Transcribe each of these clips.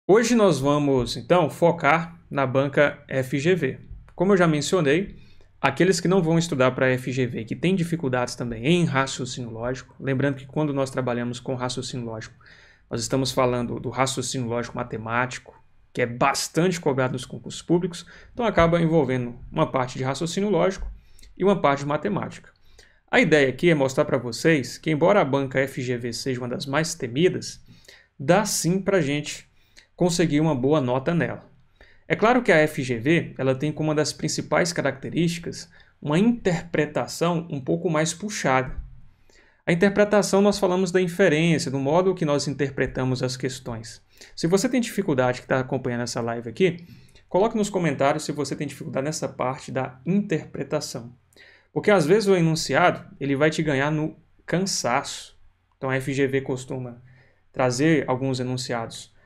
Hoje nós vamos, então, focar na banca FGV. Como eu já mencionei, aqueles que não vão estudar para a FGV, que têm dificuldades também em raciocínio lógico, lembrando que quando nós trabalhamos com raciocínio lógico, nós estamos falando do raciocínio lógico matemático, que é bastante cobrado nos concursos públicos, então acaba envolvendo uma parte de raciocínio lógico e uma parte de matemática. A ideia aqui é mostrar para vocês que, embora a banca FGV seja uma das mais temidas, dá sim para a gente conseguir uma boa nota nela. É claro que a FGV ela tem como uma das principais características uma interpretação um pouco mais puxada. A interpretação nós falamos da inferência, do modo que nós interpretamos as questões. Se você tem dificuldade que está acompanhando essa live aqui, coloque nos comentários se você tem dificuldade nessa parte da interpretação. Porque às vezes o enunciado ele vai te ganhar no cansaço. Então a FGV costuma trazer alguns enunciados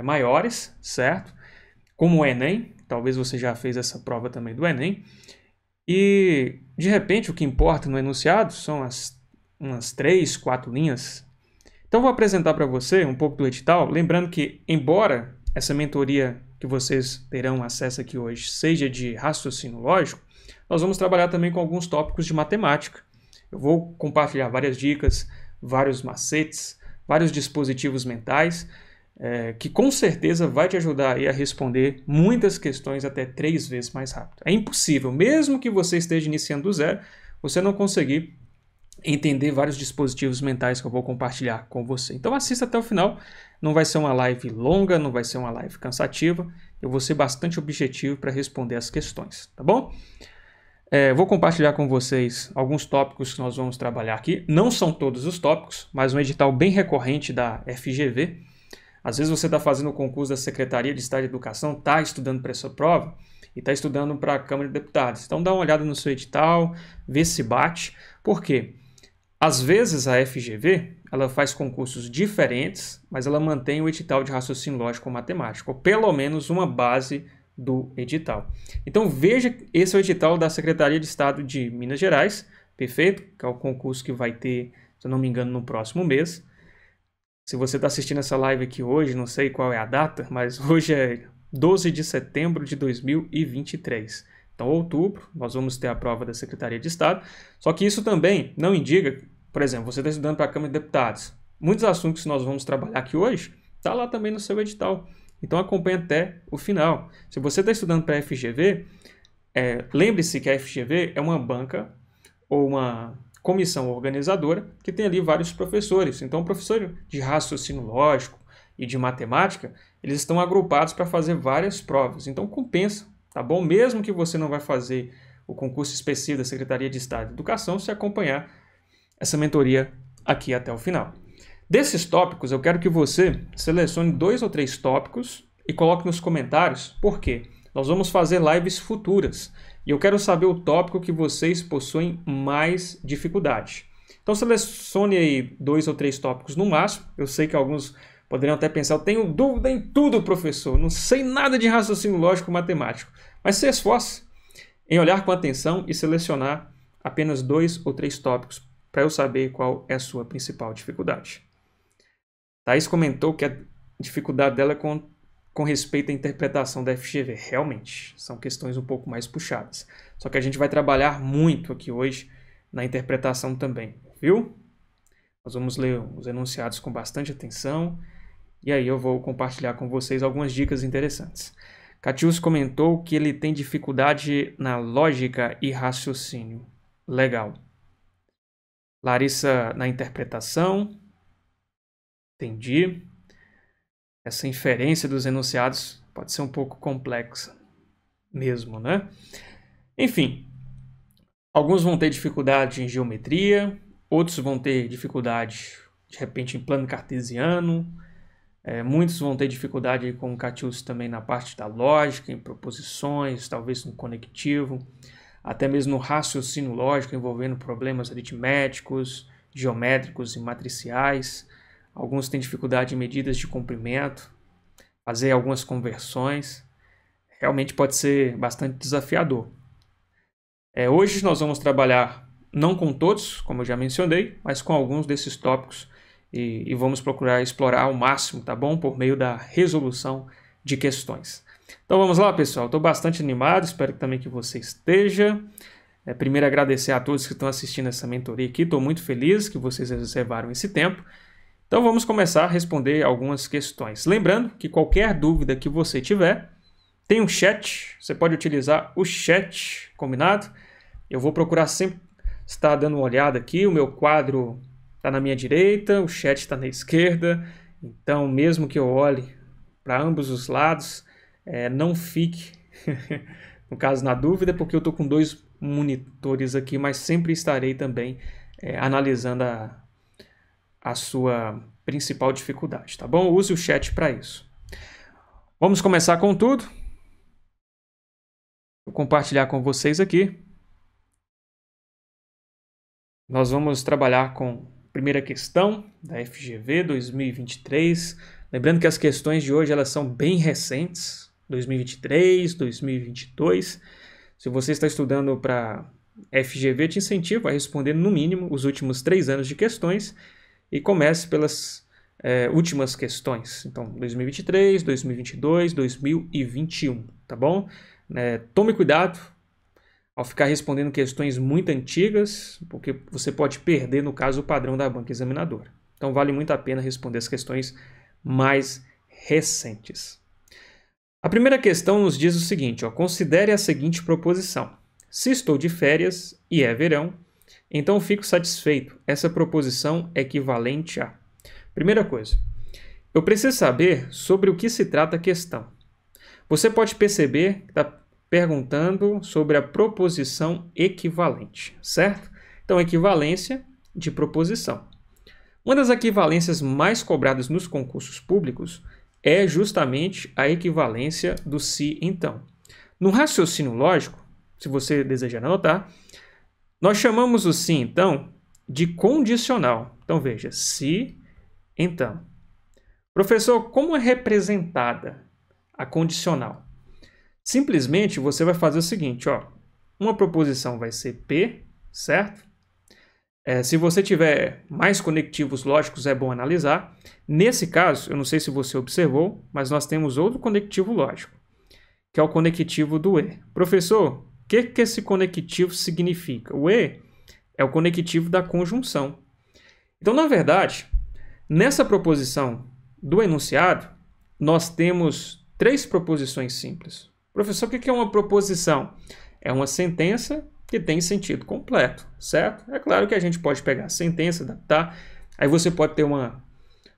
maiores, certo? Como o Enem, talvez você já fez essa prova também do Enem, e de repente o que importa no enunciado são umas 3, 4 linhas. Então vou apresentar para você um pouco do edital, lembrando que, embora essa mentoria que vocês terão acesso aqui hoje seja de raciocínio lógico, nós vamos trabalhar também com alguns tópicos de matemática. Eu vou compartilhar várias dicas, vários macetes, vários dispositivos mentais, que com certeza vai te ajudar a responder muitas questões até 3 vezes mais rápido. É impossível, mesmo que você esteja iniciando do zero, você não conseguir entender vários dispositivos mentais que eu vou compartilhar com você. Então assista até o final, não vai ser uma live longa, não vai ser uma live cansativa, eu vou ser bastante objetivo para responder as questões, tá bom? Vou compartilhar com vocês alguns tópicos que nós vamos trabalhar aqui, não são todos os tópicos, mas um edital bem recorrente da FGV. Às vezes você está fazendo o concurso da Secretaria de Estado de Educação, está estudando para essa prova e está estudando para a Câmara de Deputados. Então dá uma olhada no seu edital, vê se bate. Por quê? Às vezes a FGV ela faz concursos diferentes, mas ela mantém o edital de raciocínio lógico matemático, ou pelo menos uma base do edital. Então veja, esse é o edital da Secretaria de Estado de Minas Gerais, perfeito? Que é o concurso que vai ter, se eu não me engano, no próximo mês. Se você está assistindo essa live aqui hoje, não sei qual é a data, mas hoje é 12 de setembro de 2023. Então, outubro, nós vamos ter a prova da Secretaria de Estado. Só que isso também não indica, por exemplo, você está estudando para a Câmara de Deputados. Muitos assuntos que nós vamos trabalhar aqui hoje, está lá também no seu edital. Então, acompanhe até o final. Se você está estudando para a FGV, lembre-se que a FGV é uma banca ou uma comissão organizadora que tem ali vários professores. Então, o professor de raciocínio lógico e de matemática, eles estão agrupados para fazer várias provas. Então, compensa, tá bom? Mesmo que você não vai fazer o concurso específico da Secretaria de Estado de Educação, se acompanhar essa mentoria aqui até o final. Desses tópicos, eu quero que você selecione 2 ou 3 tópicos e coloque nos comentários por quê. Nós vamos fazer lives futuras e eu quero saber o tópico que vocês possuem mais dificuldade. Então selecione aí 2 ou 3 tópicos no máximo. Eu sei que alguns poderiam até pensar, eu tenho dúvida em tudo, professor, não sei nada de raciocínio lógico matemático. Mas se esforce em olhar com atenção e selecionar apenas 2 ou 3 tópicos para eu saber qual é a sua principal dificuldade. Thaís comentou que a dificuldade dela é com respeito à interpretação da FGV. Realmente, são questões um pouco mais puxadas. Só que a gente vai trabalhar muito aqui hoje na interpretação também, viu? Nós vamos ler os enunciados com bastante atenção e aí eu vou compartilhar com vocês algumas dicas interessantes. Catius comentou que ele tem dificuldade na lógica e raciocínio. Legal. Larissa, na interpretação. Entendi. Essa inferência dos enunciados pode ser um pouco complexa mesmo, né? Enfim, alguns vão ter dificuldade em geometria, outros vão ter dificuldade, de repente, em plano cartesiano, muitos vão ter dificuldade com o Catius também na parte da lógica, em proposições, talvez no conectivo, até mesmo no raciocínio lógico, envolvendo problemas aritméticos, geométricos e matriciais. Alguns têm dificuldade em medidas de comprimento, fazer algumas conversões. Realmente pode ser bastante desafiador. Hoje nós vamos trabalhar não com todos, como eu já mencionei, mas com alguns desses tópicos e vamos procurar explorar ao máximo, tá bom? Por meio da resolução de questões. Então vamos lá, pessoal. Estou bastante animado, espero também que você esteja. Primeiro agradecer a todos que estão assistindo essa mentoria aqui. Estou muito feliz que vocês reservaram esse tempo. Então vamos começar a responder algumas questões. Lembrando que qualquer dúvida que você tiver, tem um chat. Você pode utilizar o chat, combinado? Eu vou procurar sempre estar dando uma olhada aqui. O meu quadro está na minha direita, o chat está na esquerda. Então, mesmo que eu olhe para ambos os lados, não fique, no caso, na dúvida, porque eu estou com 2 monitores aqui, mas sempre estarei também analisando a sua principal dificuldade, tá bom? Use o chat para isso. Vamos começar com tudo. Vou compartilhar com vocês aqui. Nós vamos trabalhar com a primeira questão da FGV 2023. Lembrando que as questões de hoje elas são bem recentes, 2023, 2022. Se você está estudando para FGV, te incentivo a responder no mínimo os últimos 3 anos de questões e comece pelas últimas questões. Então, 2023, 2022, 2021, tá bom? Tome cuidado ao ficar respondendo questões muito antigas, porque você pode perder, no caso, o padrão da banca examinadora. Então, vale muito a pena responder as questões mais recentes. A primeira questão nos diz o seguinte, considere a seguinte proposição. Se estou de férias e é verão, então fico satisfeito. Essa proposição é equivalente a... Primeira coisa, eu preciso saber sobre o que se trata a questão. Você pode perceber que está perguntando sobre a proposição equivalente, certo? Então, equivalência de proposição. Uma das equivalências mais cobradas nos concursos públicos é justamente a equivalência do se então. No raciocínio lógico, se você desejar anotar, nós chamamos o se então de condicional. Então veja, se então. Professor, como é representada a condicional? Simplesmente você vai fazer o seguinte, uma proposição vai ser P, certo? Se você tiver mais conectivos lógicos, é bom analisar. Nesse caso, eu não sei se você observou, mas nós temos outro conectivo lógico, que é o conectivo do E. Professor, o que esse conectivo significa? O E é o conectivo da conjunção. Então, na verdade, nessa proposição do enunciado, nós temos 3 proposições simples. Professor, o que é uma proposição? É uma sentença que tem sentido completo, certo? É claro que a gente pode pegar a sentença, adaptar, aí você pode ter uma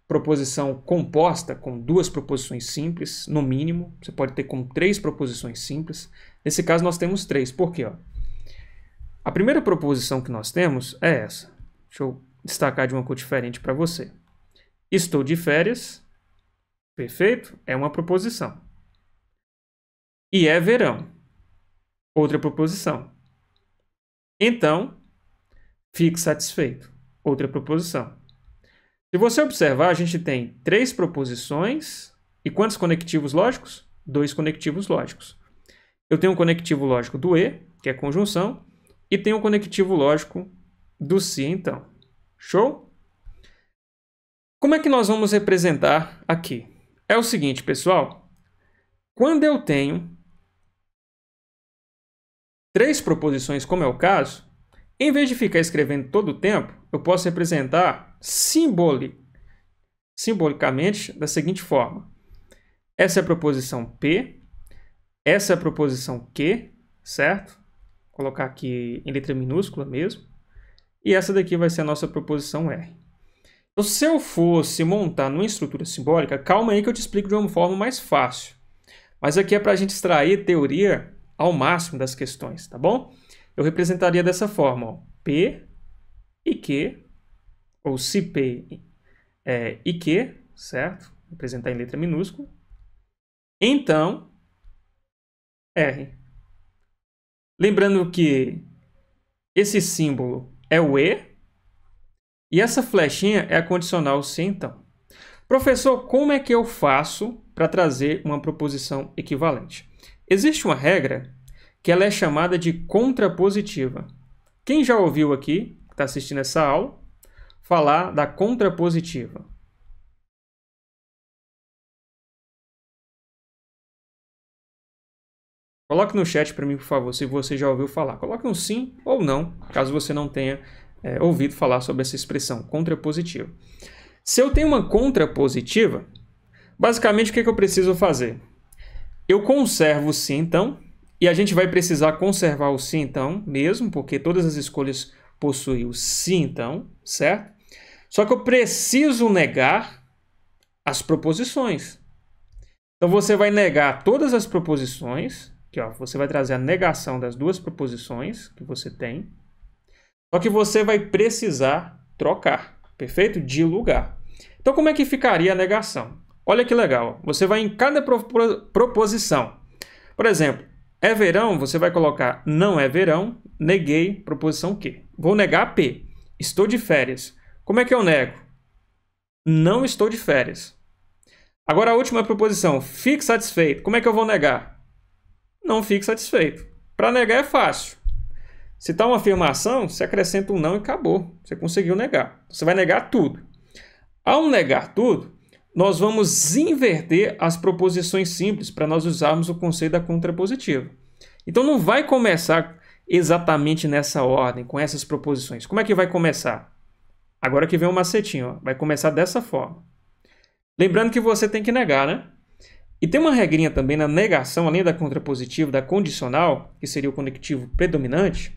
proposição composta com 2 proposições simples, no mínimo, você pode ter com 3 proposições simples. Nesse caso nós temos 3, por quê? A primeira proposição que nós temos é essa. Deixa eu destacar de uma cor diferente para você. Estou de férias, perfeito? É uma proposição. E é verão, outra proposição. Então, fique satisfeito. Outra proposição. Se você observar, a gente tem 3 proposições e quantos conectivos lógicos? 2 conectivos lógicos. Eu tenho um conectivo lógico do E, que é conjunção, e tenho um conectivo lógico do se, então. Show? Como é que nós vamos representar aqui? É o seguinte, pessoal. Quando eu tenho 3 proposições, como é o caso, em vez de ficar escrevendo todo o tempo, eu posso representar simbolicamente da seguinte forma. Essa é a proposição P, essa é a proposição Q, certo? Vou colocar aqui em letra minúscula mesmo. E essa daqui vai ser a nossa proposição R. Então, se eu fosse montar numa estrutura simbólica, calma aí que eu te explico de uma forma mais fácil. Mas aqui é para a gente extrair teoria ao máximo das questões, tá bom? Eu representaria dessa forma, P e Q, ou se P e Q, certo? Representar em letra minúscula. Então, R. Lembrando que esse símbolo é o E, e essa flechinha é a condicional se então. Professor, como é que eu faço para trazer uma proposição equivalente? Existe uma regra que ela é chamada de contrapositiva. Quem já ouviu aqui, que está assistindo essa aula, falar da contrapositiva? Coloque no chat para mim, por favor, se você já ouviu falar. Coloque um sim ou não, caso você não tenha ouvido falar sobre essa expressão, contrapositiva. Se eu tenho uma contrapositiva, basicamente o que eu preciso fazer? Eu conservo o sim, então, e a gente vai precisar conservar o sim, então, mesmo, porque todas as escolhas possuem o sim, então, certo? Só que eu preciso negar as proposições. Então, você vai negar todas as proposições. Aqui, ó, você vai trazer a negação das duas proposições que você tem. Só que você vai precisar trocar, perfeito? De lugar. Então, como é que ficaria a negação? Olha que legal. Você vai em cada proposição. Por exemplo, é verão, você vai colocar não é verão, neguei, proposição que. Vou negar P. Estou de férias. Como é que eu nego? Não estou de férias. Agora a última proposição, fique satisfeito. Como é que eu vou negar? Não fique satisfeito. Para negar é fácil. Se está uma afirmação, você acrescenta um não e acabou. Você conseguiu negar. Você vai negar tudo. Ao negar tudo, nós vamos inverter as proposições simples para nós usarmos o conceito da contrapositiva. Então não vai começar exatamente nessa ordem, com essas proposições. Como é que vai começar? Agora que vem um macetinho, ó. Vai começar dessa forma. Lembrando que você tem que negar, né? E tem uma regrinha também na negação, além da contrapositiva, da condicional, que seria o conectivo predominante,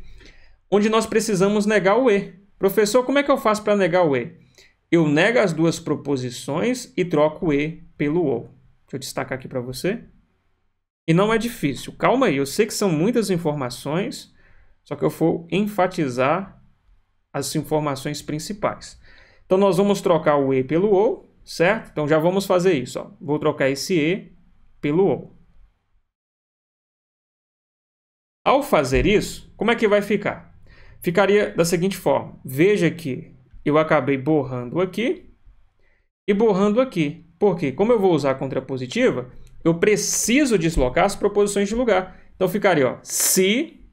onde nós precisamos negar o E. Professor, como é que eu faço para negar o E? Eu nego as duas proposições e troco o E pelo OU. Deixa eu destacar aqui para você. E não é difícil. Calma aí, eu sei que são muitas informações, só que eu vou enfatizar as informações principais. Então, nós vamos trocar o E pelo OU, certo? Então, já vamos fazer isso. Ó. Vou trocar esse E pelo OU. Ao fazer isso, como é que vai ficar? Ficaria da seguinte forma. Veja que eu acabei borrando aqui e borrando aqui. Por quê? Como eu vou usar a contrapositiva, eu preciso deslocar as proposições de lugar. Então, ficaria, ó, se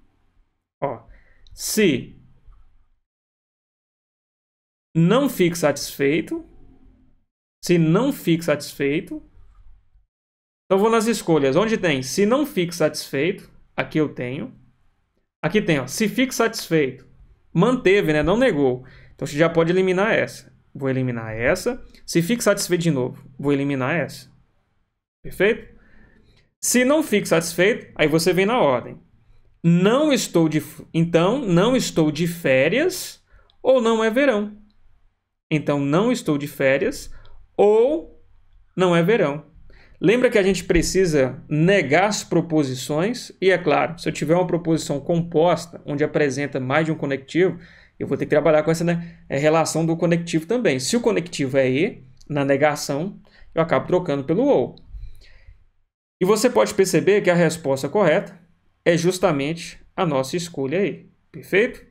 não fique satisfeito, se não fique satisfeito. Então, vou nas escolhas. Onde tem se não fique satisfeito, aqui eu tenho. Aqui tem, ó, se fique satisfeito. Manteve, né? Não negou. Então, você já pode eliminar essa. Vou eliminar essa. Se fique satisfeito de novo, vou eliminar essa. Perfeito? Se não fique satisfeito, aí você vem na ordem. Então, não estou de férias ou não é verão. Então, não estou de férias ou não é verão. Lembra que a gente precisa negar as proposições e, é claro, se eu tiver uma proposição composta, onde apresenta mais de um conectivo, eu vou ter que trabalhar com essa, né, relação do conectivo também. Se o conectivo é E, na negação, eu acabo trocando pelo OU. E você pode perceber que a resposta correta é justamente a nossa escolha E. Perfeito?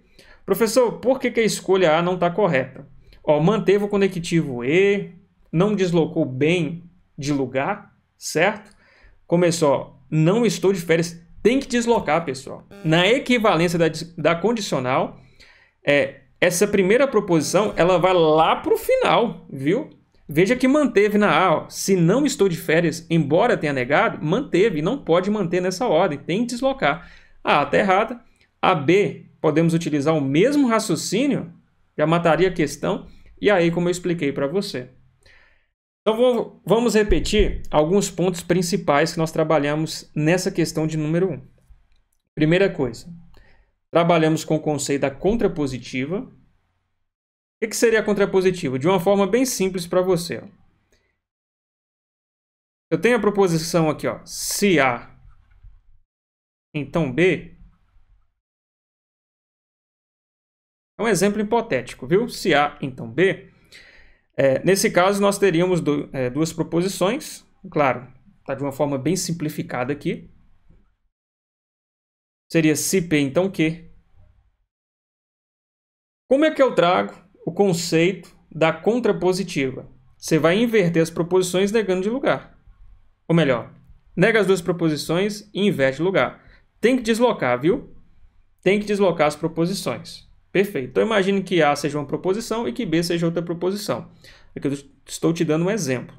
Professor, por que a escolha A não está correta? Ó, manteve o conectivo E, não deslocou bem de lugar, certo? Começou, não estou de férias. Tem que deslocar, pessoal. Na equivalência da condicional, essa primeira proposição, ela vai lá para o final, viu? Veja que manteve na A, ó. Se não estou de férias, embora tenha negado, manteve. Não pode manter nessa ordem, tem que deslocar. A A está errada. A B, podemos utilizar o mesmo raciocínio, já mataria a questão. E aí, como eu expliquei para você. Então, vamos repetir alguns pontos principais que nós trabalhamos nessa questão de número 1. Primeira coisa, trabalhamos com o conceito da contrapositiva. O que seria a contrapositiva? De uma forma bem simples para você. Ó. Eu tenho a proposição aqui, ó, se A, então B. É um exemplo hipotético, viu? Se A, então B. Nesse caso, nós teríamos duas proposições. Claro, está de uma forma bem simplificada aqui. Seria se P, então Q. Como é que eu trago o conceito da contrapositiva? Você vai inverter as proposições negando de lugar. Ou melhor, nega as duas proposições e inverte de lugar. Tem que deslocar, viu? Tem que deslocar as proposições. Perfeito. Então, imagine que A seja uma proposição e que B seja outra proposição. Aqui eu estou te dando um exemplo.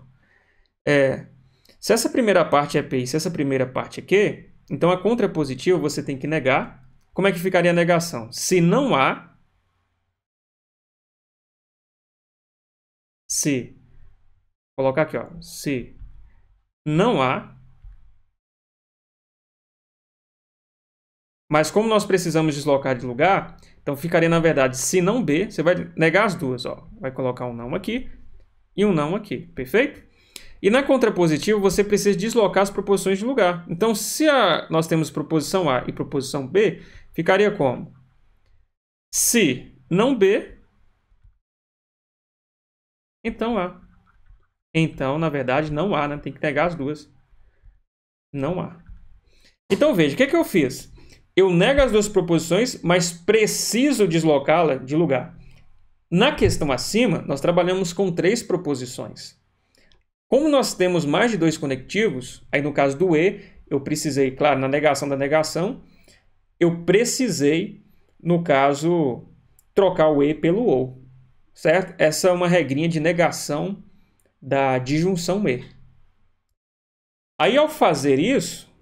Se essa primeira parte é P e se essa primeira parte é Q, então a contrapositiva você tem que negar. Como é que ficaria a negação? Se não há... Vou colocar aqui, ó. Se não há... Mas como nós precisamos deslocar de lugar, então ficaria, na verdade, se não B, você vai negar as duas, ó. Vai colocar um não aqui e um não aqui, perfeito? E na contrapositiva, você precisa deslocar as proposições de lugar. Então, se nós temos proposição A e proposição B, ficaria como? Se não B, então A. Então, na verdade, não há, né? Tem que negar as duas. Não há. Então, veja, o que eu fiz? Eu nego as duas proposições, mas preciso deslocá-la de lugar. Na questão acima, nós trabalhamos com 3 proposições. Como nós temos mais de 2 conectivos, aí no caso do E, eu precisei, claro, na negação da negação, eu precisei, no caso, trocar o E pelo OU, certo? Essa é uma regrinha de negação da disjunção E. Aí, ao fazer isso,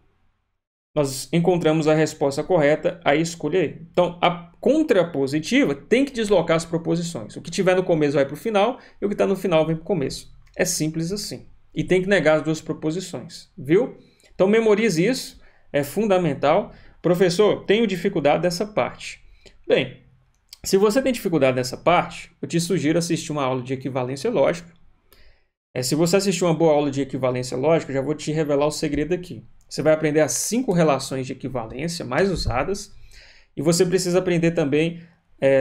nós encontramos a resposta correta, a escolha E. Então, a contrapositiva tem que deslocar as proposições. O que tiver no começo vai para o final e o que está no final vem para o começo. É simples assim. E tem que negar as duas proposições, viu? Então, memorize isso, é fundamental. Professor, tenho dificuldade dessa parte. Bem, se você tem dificuldade nessa parte, eu te sugiro assistir uma aula de equivalência lógica. Se você assistir uma boa aula de equivalência lógica, já vou te revelar o segredo aqui. Você vai aprender as 5 relações de equivalência mais usadas e você precisa aprender também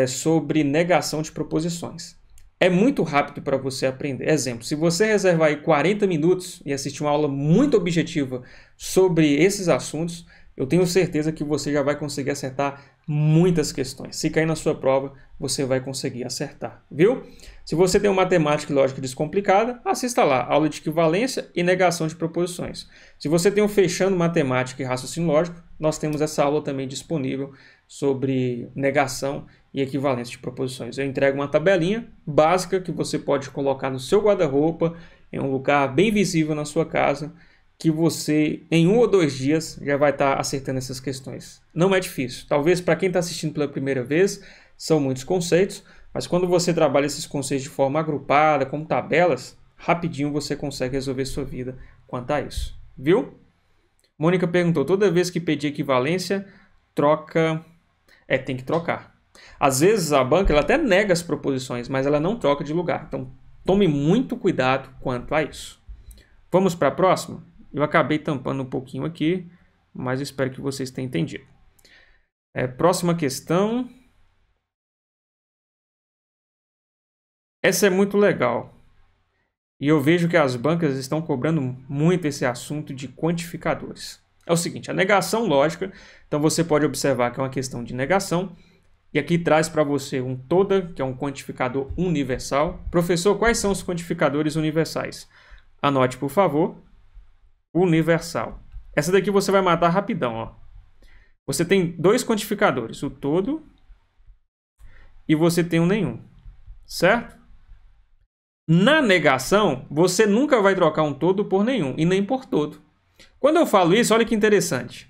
sobre negação de proposições. É muito rápido para você aprender. Exemplo, se você reservar aí 40 minutos e assistir uma aula muito objetiva sobre esses assuntos, eu tenho certeza que você já vai conseguir acertar muitas questões. Se cair na sua prova, você vai conseguir acertar, viu? Se você tem uma matemática e lógica descomplicada, assista lá, aula de equivalência e negação de proposições. Se você tem um fechando matemática e raciocínio lógico, nós temos essa aula também disponível sobre negação e equivalência de proposições. Eu entrego uma tabelinha básica que você pode colocar no seu guarda-roupa, em um lugar bem visível na sua casa, que você, em 1 ou 2 dias, já vai estar acertando essas questões. Não é difícil. Talvez para quem está assistindo pela primeira vez, são muitos conceitos, mas quando você trabalha esses conceitos de forma agrupada, como tabelas, rapidinho você consegue resolver sua vida quanto a isso. Viu? Mônica perguntou, toda vez que pedir equivalência, troca... tem que trocar. Às vezes a banca ela até nega as proposições, mas ela não troca de lugar. Então, tome muito cuidado quanto a isso. Vamos para a próxima? Eu acabei tampando um pouquinho aqui, mas espero que vocês tenham entendido. Próxima questão. Essa é muito legal. E eu vejo que as bancas estão cobrando muito esse assunto de quantificadores. É o seguinte, a negação lógica, então você pode observar que é uma questão de negação, e aqui traz para você um toda, que é um quantificador universal. Professor, quais são os quantificadores universais? Anote, por favor. Universal. Essa daqui você vai matar rapidão, ó. Você tem 2 quantificadores, o todo e você tem o nenhum, certo? Na negação, você nunca vai trocar um todo por nenhum e nem por todo. Quando eu falo isso, olha que interessante.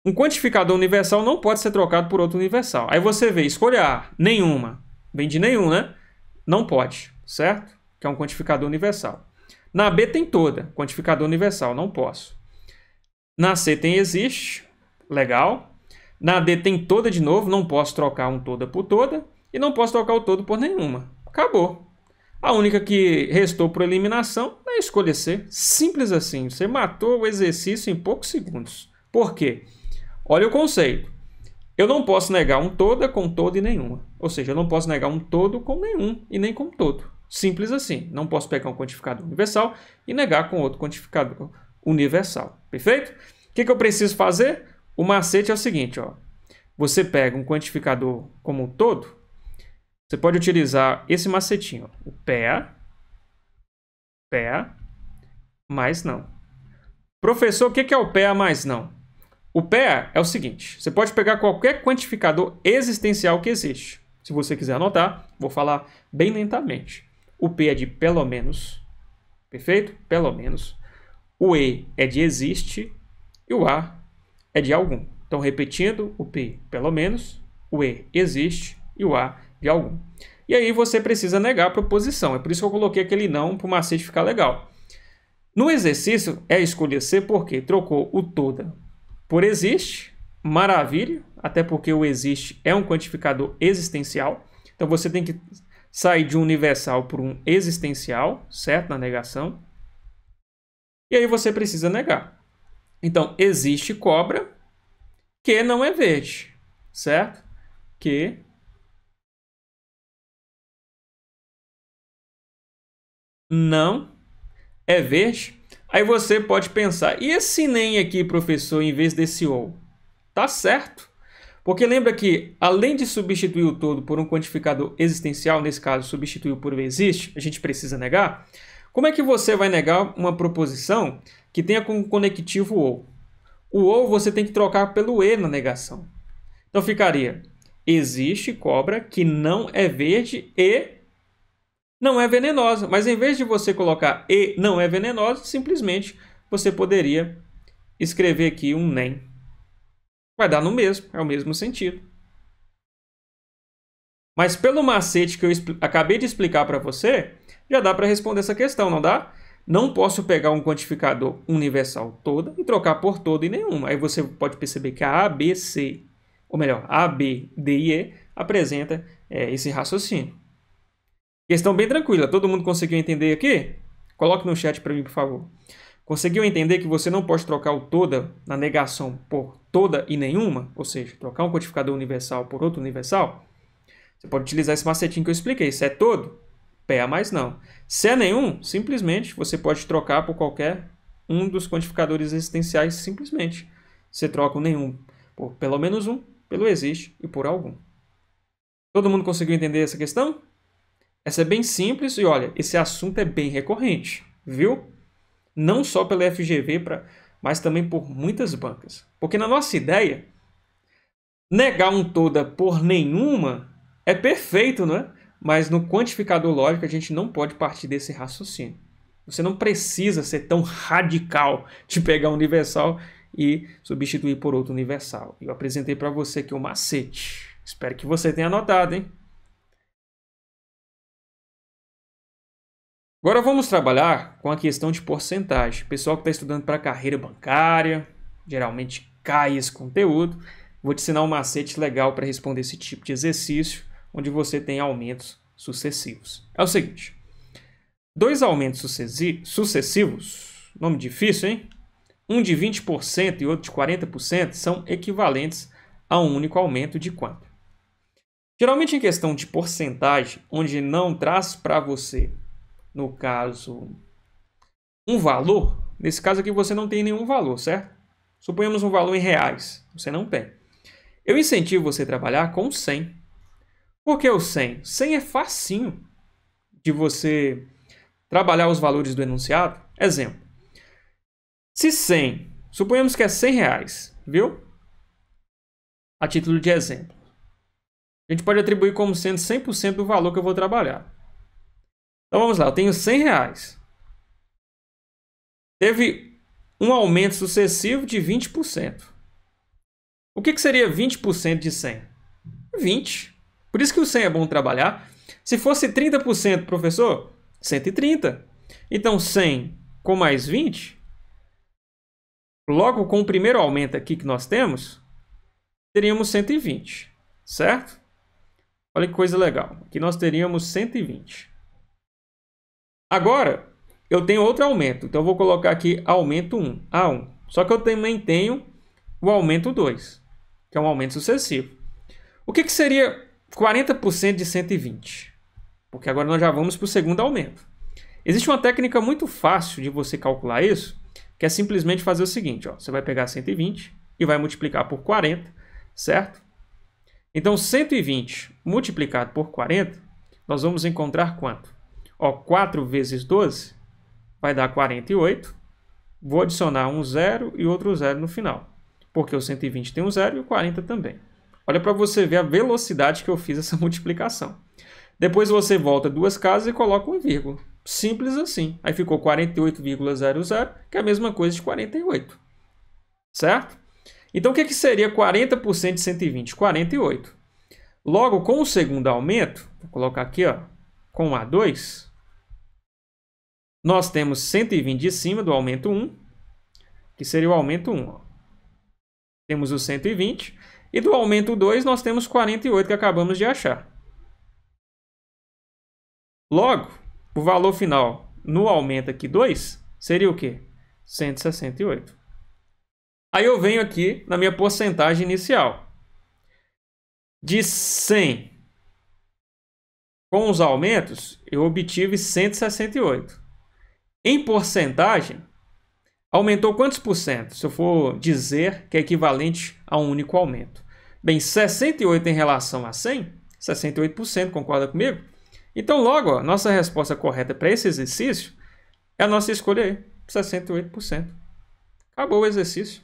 Um quantificador universal não pode ser trocado por outro universal. Aí você vê, escolha A, nenhuma. Vem de nenhum, né? Não pode, certo? Que é um quantificador universal. Na B tem toda, quantificador universal, não posso. Na C tem existe, legal. Na D tem toda de novo, não posso trocar um toda por toda. E não posso trocar o todo por nenhuma. Acabou. A única que restou por eliminação é a escolha C. Simples assim, você matou o exercício em poucos segundos. Por quê? Olha o conceito. Eu não posso negar um toda com todo e nenhuma. Ou seja, eu não posso negar um todo com nenhum e nem com todo. Simples assim. Não posso pegar um quantificador universal e negar com outro quantificador universal. Perfeito? O que eu preciso fazer? O macete é o seguinte, ó. Você pega um quantificador como um todo, você pode utilizar esse macetinho, ó. O pé, mais não. Professor, o que é o pé mais não? O PEA é o seguinte, você pode pegar qualquer quantificador existencial que existe. Se você quiser anotar, vou falar bem lentamente. O P é de pelo menos, perfeito? Pelo menos. O E é de existe e o A é de algum. Então, repetindo, o P pelo menos, o E existe e o A de algum. E aí você precisa negar a proposição. É por isso que eu coloquei aquele não para o macete ficar legal. No exercício, é escolher C porque trocou o toda por existe. Maravilha, até porque o existe é um quantificador existencial. Então, você tem que sair de um universal por um existencial, certo? Na negação. E aí você precisa negar. Então, existe cobra que não é verde, certo? Que não é verde. Aí você pode pensar, e esse nem aqui, professor, em vez desse ou? Tá certo. Porque lembra que, além de substituir o todo por um quantificador existencial, nesse caso, substituir por o existe, a gente precisa negar. Como é que você vai negar uma proposição que tenha como conectivo ou? O ou você tem que trocar pelo e na negação. Então ficaria, existe cobra que não é verde e não é venenosa. Mas em vez de você colocar e não é venenosa, simplesmente você poderia escrever aqui um nem. Vai dar no mesmo, é o mesmo sentido. Mas pelo macete que eu acabei de explicar para você, já dá para responder essa questão, não dá? Não posso pegar um quantificador universal toda e trocar por todo e nenhuma. Aí você pode perceber que a A, B, C, ou melhor, A, B, D e E apresenta esse raciocínio. Questão bem tranquila. Todo mundo conseguiu entender aqui? Coloque no chat para mim, por favor. Conseguiu entender que você não pode trocar o toda na negação por toda e nenhuma? Ou seja, trocar um quantificador universal por outro universal? Você pode utilizar esse macetinho que eu expliquei. Se é todo, PEA mais não. Se é nenhum, simplesmente você pode trocar por qualquer um dos quantificadores existenciais, simplesmente. Você troca o nenhum por pelo menos um, pelo existe e por algum. Todo mundo conseguiu entender essa questão? Essa é bem simples e olha, esse assunto é bem recorrente, viu? Não só pela FGV, mas também por muitas bancas. Porque na nossa ideia, negar um toda por nenhuma é perfeito, não é? Mas no quantificador lógico a gente não pode partir desse raciocínio. Você não precisa ser tão radical de pegar um universal e substituir por outro universal. Eu apresentei para você aqui o macete. Espero que você tenha anotado, hein? Agora vamos trabalhar com a questão de porcentagem. Pessoal que está estudando para a carreira bancária, geralmente cai esse conteúdo. Vou te ensinar um macete legal para responder esse tipo de exercício, onde você tem aumentos sucessivos. É o seguinte, dois aumentos sucessivos, nome difícil, hein? Um de 20% e outro de 40% são equivalentes a um único aumento de quanto? Geralmente em questão de porcentagem, onde não traz para você, no caso, um valor, nesse caso aqui você não tem nenhum valor, certo? Suponhamos um valor em reais, você não tem. Eu incentivo você a trabalhar com 100. Por que o 100? 100 é facinho de você trabalhar os valores do enunciado. Exemplo, se 100, suponhamos que é 100 reais, viu? A título de exemplo. A gente pode atribuir como sendo 100% do valor que eu vou trabalhar. Então vamos lá, eu tenho 100 reais. Teve um aumento sucessivo de 20%. O que seria 20% de 100? 20. Por isso que o 100 é bom trabalhar. Se fosse 30%, professor, 130. Então 100 com mais 20, logo com o primeiro aumento aqui que nós temos, teríamos 120, certo? Olha que coisa legal. Aqui nós teríamos 120. Agora, eu tenho outro aumento. Então, eu vou colocar aqui aumento 1, A1. Só que eu também tenho o aumento 2, que é um aumento sucessivo. O que seria 40% de 120? Porque agora nós já vamos para o segundo aumento. Existe uma técnica muito fácil de você calcular isso, que é simplesmente fazer o seguinte. Ó, você vai pegar 120 e vai multiplicar por 40, certo? Então, 120 multiplicado por 40, nós vamos encontrar quanto? Ó, 4 vezes 12 vai dar 48. Vou adicionar um zero e outro zero no final. porque o 120 tem um zero e o 40 também. Olha para você ver a velocidade que eu fiz essa multiplicação. Depois você volta duas casas e coloca uma vírgula. Simples assim. Aí ficou 48,00, que é a mesma coisa de 48. Certo? Então, o que seria 40% de 120? 48. Logo, com o segundo aumento, vou colocar aqui, ó, com A2, nós temos 120 de cima do aumento 1, que seria o aumento 1. Ó. Temos o 120. E do aumento 2, nós temos 48, que acabamos de achar. Logo, o valor final no aumento aqui 2 seria o quê? 168. Aí eu venho aqui na minha porcentagem inicial. De 100 com os aumentos, eu obtive 168. Em porcentagem, aumentou quantos por cento? Se eu for dizer que é equivalente a um único aumento. Bem, 68 em relação a 100, 68%, concorda comigo? Então, logo, ó, nossa resposta correta para esse exercício é a nossa escolha aí, 68%. Acabou o exercício.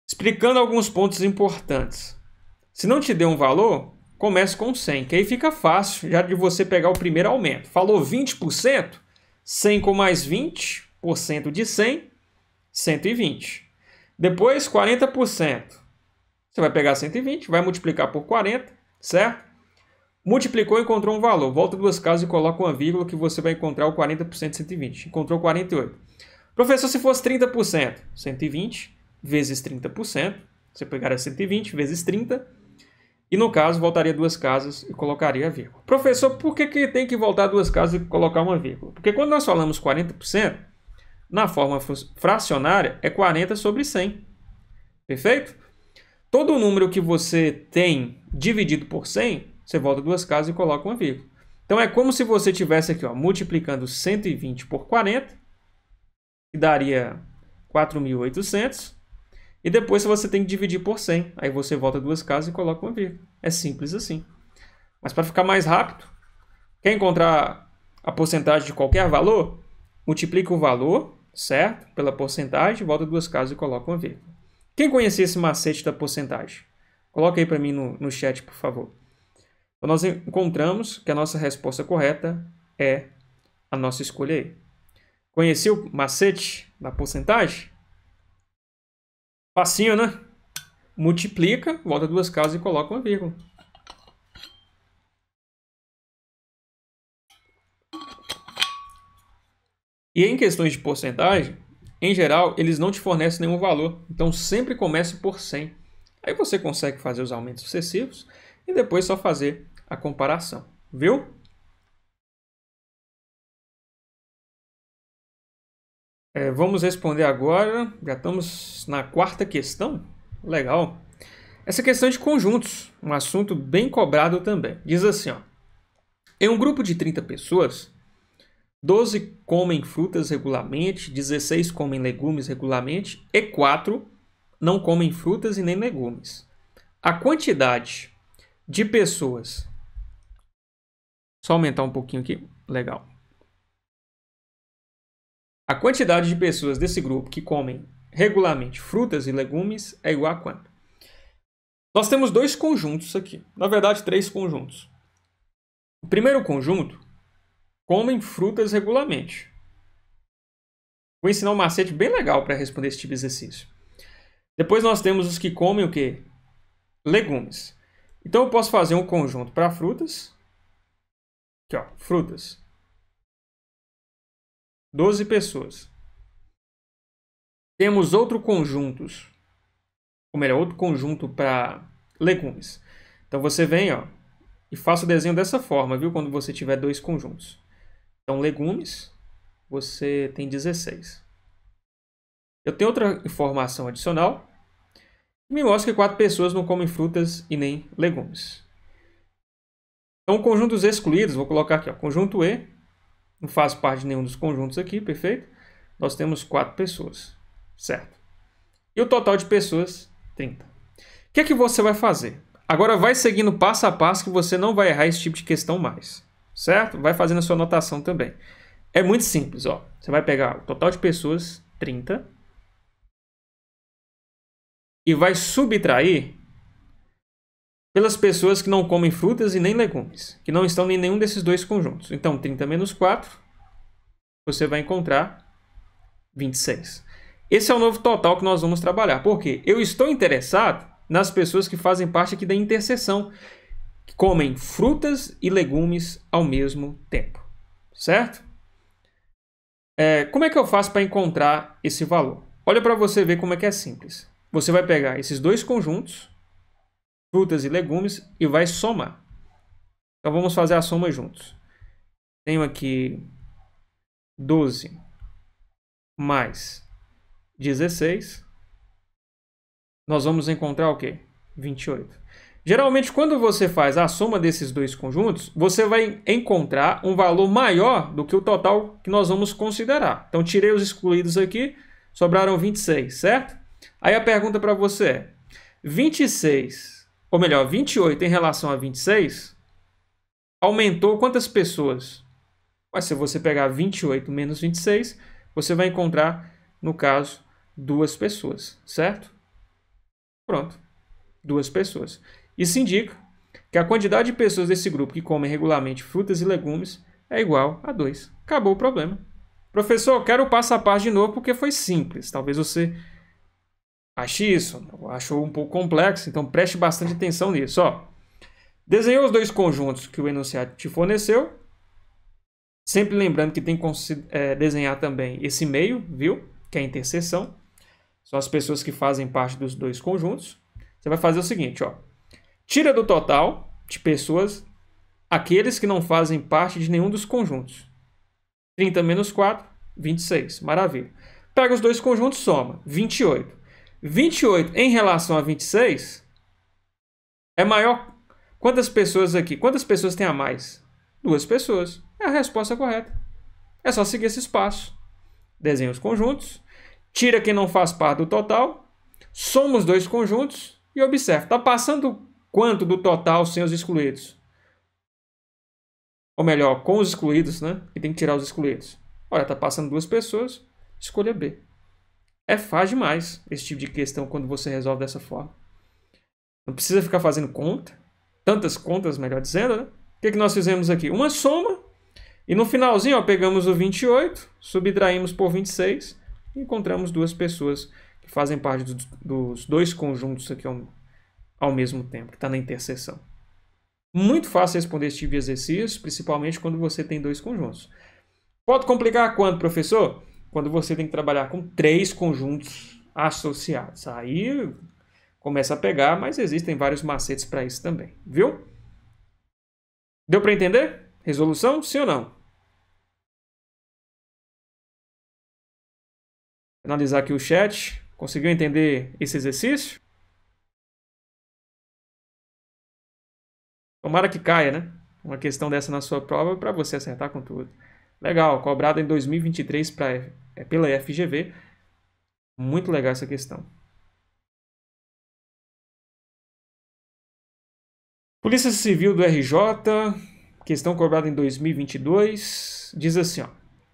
Explicando alguns pontos importantes. Se não te deu um valor, comece com 100, que aí fica fácil já de você pegar o primeiro aumento. Falou 20%? 100 com mais 20% de 100, 120. Depois, 40%. Você vai pegar 120, vai multiplicar por 40, certo? Multiplicou e encontrou um valor. Volta duas casas e coloca uma vírgula que você vai encontrar o 40% de 120. Encontrou 48. Professor, se fosse 30%, 120 vezes 30%. Você pegaria 120 vezes 30. E no caso, voltaria duas casas e colocaria a vírgula. Professor, por que tem que voltar duas casas e colocar uma vírgula? Porque quando nós falamos 40%, na forma fracionária é 40 sobre 100. Perfeito? Todo número que você tem dividido por 100, você volta duas casas e coloca uma vírgula. Então é como se você estivesse aqui, ó, multiplicando 120 por 40, que daria 4.800. E depois você tem que dividir por 100. Aí você volta duas casas e coloca uma vírgula. É simples assim. Mas para ficar mais rápido, quer encontrar a porcentagem de qualquer valor? Multiplica o valor, certo? Pela porcentagem, volta duas casas e coloca uma vírgula. Quem conhecia esse macete da porcentagem? Coloca aí para mim no chat, por favor. Então nós encontramos que a nossa resposta correta é a nossa escolha aí. Conhecia o macete da porcentagem? Facinho, né? Multiplica, volta duas casas e coloca uma vírgula. E em questões de porcentagem, em geral, eles não te fornecem nenhum valor. Então, sempre comece por 100. Aí você consegue fazer os aumentos sucessivos e depois só fazer a comparação. Viu? Vamos responder agora. Já estamos na quarta questão. Legal. Essa questão é de conjuntos, um assunto bem cobrado também. Diz assim, ó. Em um grupo de 30 pessoas, 12 comem frutas regularmente, 16 comem legumes regularmente e 4 não comem frutas e nem legumes. A quantidade de pessoas... Só aumentar um pouquinho aqui. Legal. A quantidade de pessoas desse grupo que comem regularmente frutas e legumes é igual a quanto? Nós temos dois conjuntos aqui. Na verdade, três conjuntos. O primeiro conjunto comem frutas regularmente. Vou ensinar um macete bem legal para responder esse tipo de exercício. Depois nós temos os que comem o quê? Legumes. Então eu posso fazer um conjunto para frutas. Aqui, ó, frutas. 12 pessoas. Temos outro conjunto para legumes. Então você vem, ó, e faça o desenho dessa forma, viu? Quando você tiver dois conjuntos. Então, legumes, você tem 16. Eu tenho outra informação adicional que me mostra que 4 pessoas não comem frutas e nem legumes. Então, conjuntos excluídos, vou colocar aqui, ó, conjunto E, não faz parte de nenhum dos conjuntos aqui, perfeito? Nós temos 4 pessoas, certo? E o total de pessoas, 30. O que é que você vai fazer? Agora vai seguindo passo a passo que você não vai errar esse tipo de questão mais, certo? Vai fazendo a sua anotação também. É muito simples, ó. Você vai pegar o total de pessoas, 30. e vai subtrair pelas pessoas que não comem frutas e nem legumes, que não estão em nenhum desses dois conjuntos. Então, 30 menos 4, você vai encontrar 26. Esse é o novo total que nós vamos trabalhar. Por quê? Eu estou interessado nas pessoas que fazem parte aqui da interseção, que comem frutas e legumes ao mesmo tempo. Certo? Como é que eu faço para encontrar esse valor? Olha para você ver como é que é simples. Você vai pegar esses dois conjuntos, frutas e legumes, e vai somar. Então vamos fazer a soma juntos. Tenho aqui 12 mais 16. Nós vamos encontrar o quê? 28. Geralmente, quando você faz a soma desses dois conjuntos, você vai encontrar um valor maior do que o total que nós vamos considerar. Então, tirei os excluídos aqui, sobraram 26, certo? Aí a pergunta para você é: 26, ou melhor, 28 em relação a 26, aumentou quantas pessoas? Mas se você pegar 28 menos 26, você vai encontrar, no caso, 2 pessoas, certo? Pronto, 2 pessoas. Isso indica que a quantidade de pessoas desse grupo que comem regularmente frutas e legumes é igual a 2. Acabou o problema. Professor, eu quero o passo a passo de novo porque foi simples. Talvez você ache isso, achou um pouco complexo, então preste bastante atenção nisso. Desenhou os dois conjuntos que o enunciado te forneceu. Sempre lembrando que tem que desenhar também esse meio, viu? Que é a interseção. São as pessoas que fazem parte dos dois conjuntos. Você vai fazer o seguinte, tira do total de pessoas aqueles que não fazem parte de nenhum dos conjuntos. 30 menos 4, 26. Maravilha. Pega os dois conjuntos, soma. 28. 28 em relação a 26 é maior. Quantas pessoas aqui? Quantas pessoas tem a mais? 2 pessoas. É a resposta correta. É só seguir esses passos. Desenha os conjuntos. Tira quem não faz parte do total. Soma os dois conjuntos. E observe. Está passando quanto do total sem os excluídos? Ou melhor, com os excluídos, né? E tem que tirar os excluídos. Olha, está passando 2 pessoas. Escolha B. É fácil demais esse tipo de questão quando você resolve dessa forma. Não precisa ficar fazendo conta. Tantas contas, melhor dizendo, né? O que nós fizemos aqui? Uma soma. E no finalzinho, pegamos o 28, subtraímos por 26 e encontramos 2 pessoas que fazem parte dos dois conjuntos aqui ao mesmo tempo, que está na interseção. Muito fácil responder esse tipo de exercício, principalmente quando você tem 2 conjuntos. Pode complicar quando, professor? Quando você tem que trabalhar com 3 conjuntos associados. Aí começa a pegar, mas existem vários macetes para isso também, viu? Deu para entender? Resolução, sim ou não? Analisar aqui o chat. Conseguiu entender esse exercício? Tomara que caia, né? Uma questão dessa na sua prova para você acertar com tudo. Legal, cobrada em 2023 pela FGV. Muito legal essa questão. Polícia Civil do RJ, questão cobrada em 2022, diz assim,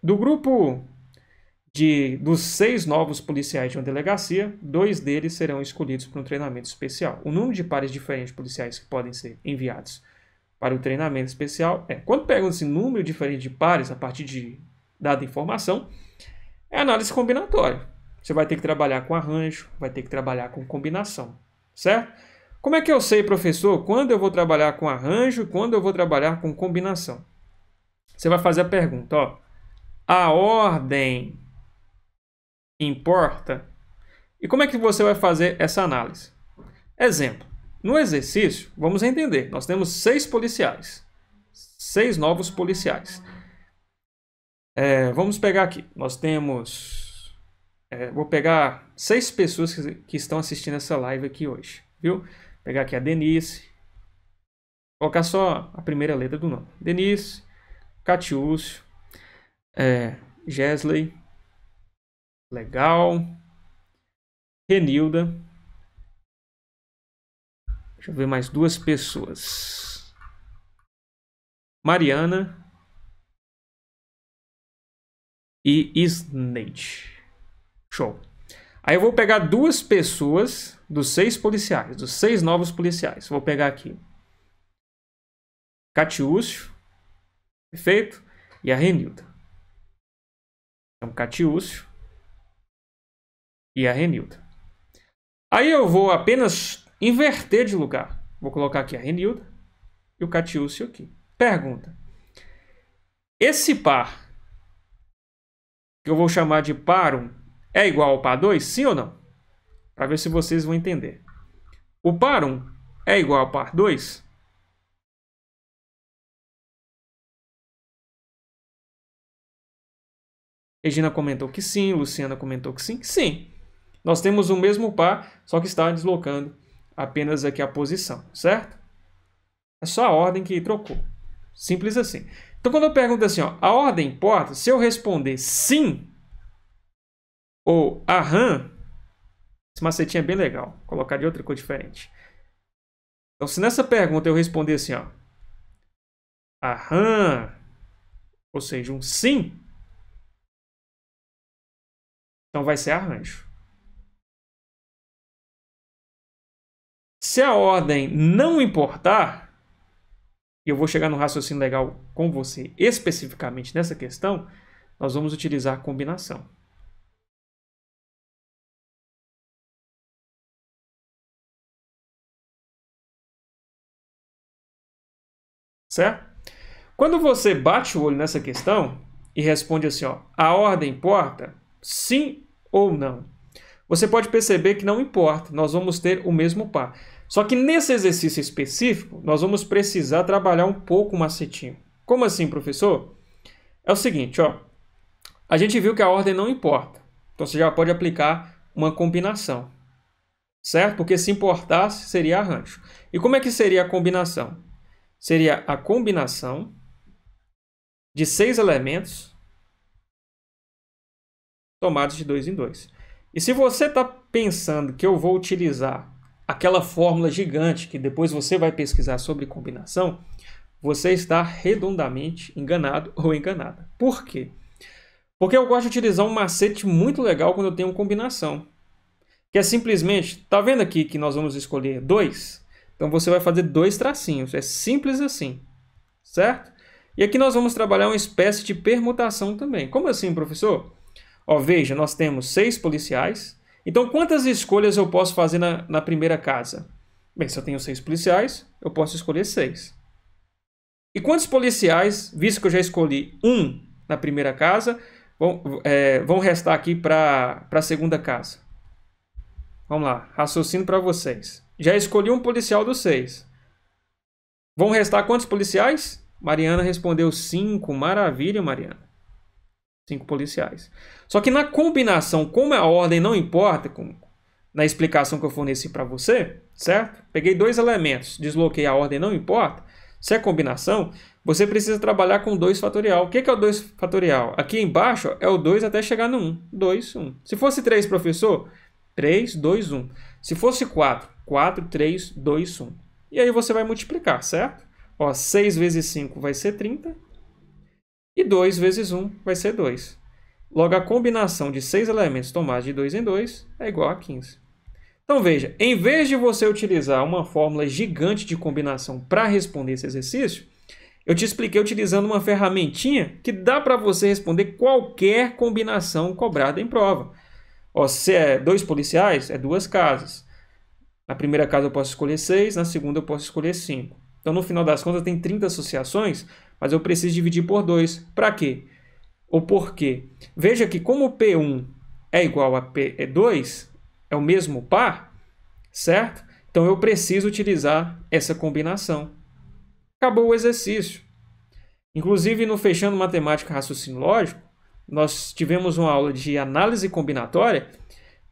do grupo dos 6 novos policiais de uma delegacia, 2 deles serão escolhidos para um treinamento especial. O número de pares diferentes de policiais que podem ser enviados para o treinamento especial quando pegam esse número diferente de pares a partir de dada informação, é análise combinatória. Você vai ter que trabalhar com arranjo, vai ter que trabalhar com combinação, certo? Como é que eu sei, professor, quando eu vou trabalhar com arranjo e quando eu vou trabalhar com combinação? Você vai fazer a pergunta, a ordem importa? E como é que você vai fazer essa análise? Exemplo, no exercício, vamos entender, nós temos 6 policiais, 6 novos policiais. Vamos pegar aqui, nós temos, vou pegar 6 pessoas que estão assistindo essa live aqui hoje, viu? Vou pegar aqui a Denise, colocar só a primeira letra do nome. Denise, Catiúcio, Gesley, legal, Renilda, deixa eu ver mais 2 pessoas, Mariana e Isneide. Show. Aí eu vou pegar 2 pessoas dos 6 policiais, dos 6 novos policiais. Vou pegar aqui Catiúcio, perfeito? E a Renilda. Então, Catiúcio e a Renilda. Aí eu vou apenas inverter de lugar. Vou colocar aqui a Renilda e o Catiúcio aqui. Pergunta. Esse par, que eu vou chamar de par 1, é igual ao par 2? Sim ou não? Para ver se vocês vão entender. O par 1 é igual ao par 2? Regina comentou que sim, Luciana comentou que sim. Sim, nós temos o mesmo par, só que está deslocando apenas aqui a posição, certo? É só a ordem que trocou. Simples assim. Então, quando eu pergunto assim, ó, a ordem importa? Se eu responder sim ou aham, esse macetinho é bem legal. Vou colocar de outra cor diferente. Então, se nessa pergunta eu responder assim, ó, aham, ou seja, um sim, então vai ser arranjo. Se a ordem não importar, e eu vou chegar no raciocínio legal com você especificamente nessa questão, nós vamos utilizar a combinação. Certo? Quando você bate o olho nessa questão e responde assim, ó, a ordem importa? Sim ou não? Você pode perceber que não importa, nós vamos ter o mesmo par. Só que nesse exercício específico, nós vamos precisar trabalhar um pouco o macetinho. Como assim, professor? É o seguinte, ó, a gente viu que a ordem não importa. Então você já pode aplicar uma combinação, certo? Porque se importasse, seria arranjo. E como é que seria a combinação? Seria a combinação de 6 elementos tomados de 2 em 2. E se você está pensando que eu vou utilizar aquela fórmula gigante que depois você vai pesquisar sobre combinação, você está redondamente enganado ou enganada. Por quê? Porque eu gosto de utilizar um macete muito legal quando eu tenho combinação. Que é simplesmente, tá vendo aqui que nós vamos escolher 2? Então você vai fazer 2 tracinhos. É simples assim, certo? E aqui nós vamos trabalhar uma espécie de permutação também. Como assim, professor? Ó, veja, nós temos 6 policiais. Então, quantas escolhas eu posso fazer na primeira casa? Bem, se eu tenho 6 policiais, eu posso escolher 6. E quantos policiais, visto que eu já escolhi 1 na primeira casa, vão restar aqui para a segunda casa? Vamos lá, raciocínio para vocês. Já escolhi um policial dos 6. Vão restar quantos policiais? Mariana respondeu 5. Maravilha, Mariana. 5 policiais. Só que na combinação, como a ordem não importa, na explicação que eu forneci para você, certo? Peguei 2 elementos, desloquei a ordem não importa. Se é combinação, você precisa trabalhar com 2 fatorial. O que é o 2 fatorial? Aqui embaixo é o 2 até chegar no 1. 2, 1. Se fosse 3, professor, 3, 2, 1. Se fosse 4, 4, 3, 2, 1. E aí você vai multiplicar, certo? Ó, 6 vezes 5 vai ser 30. E 2 vezes 1 vai ser 2. Logo, a combinação de 6 elementos tomados de 2 em 2 é igual a 15. Então, veja, em vez de você utilizar uma fórmula gigante de combinação para responder esse exercício, eu te expliquei utilizando uma ferramentinha que dá para você responder qualquer combinação cobrada em prova. Ó, se é 2 policiais, é 2 casas. Na primeira casa eu posso escolher 6, na segunda eu posso escolher 5. Então, no final das contas, tem 30 associações, mas eu preciso dividir por 2. Para quê? Ou por quê? Veja que como P1 é igual a P2, é o mesmo par, certo? Então, eu preciso utilizar essa combinação. Acabou o exercício. Inclusive, no Fechando Matemática Raciocínio Lógico, nós tivemos uma aula de análise combinatória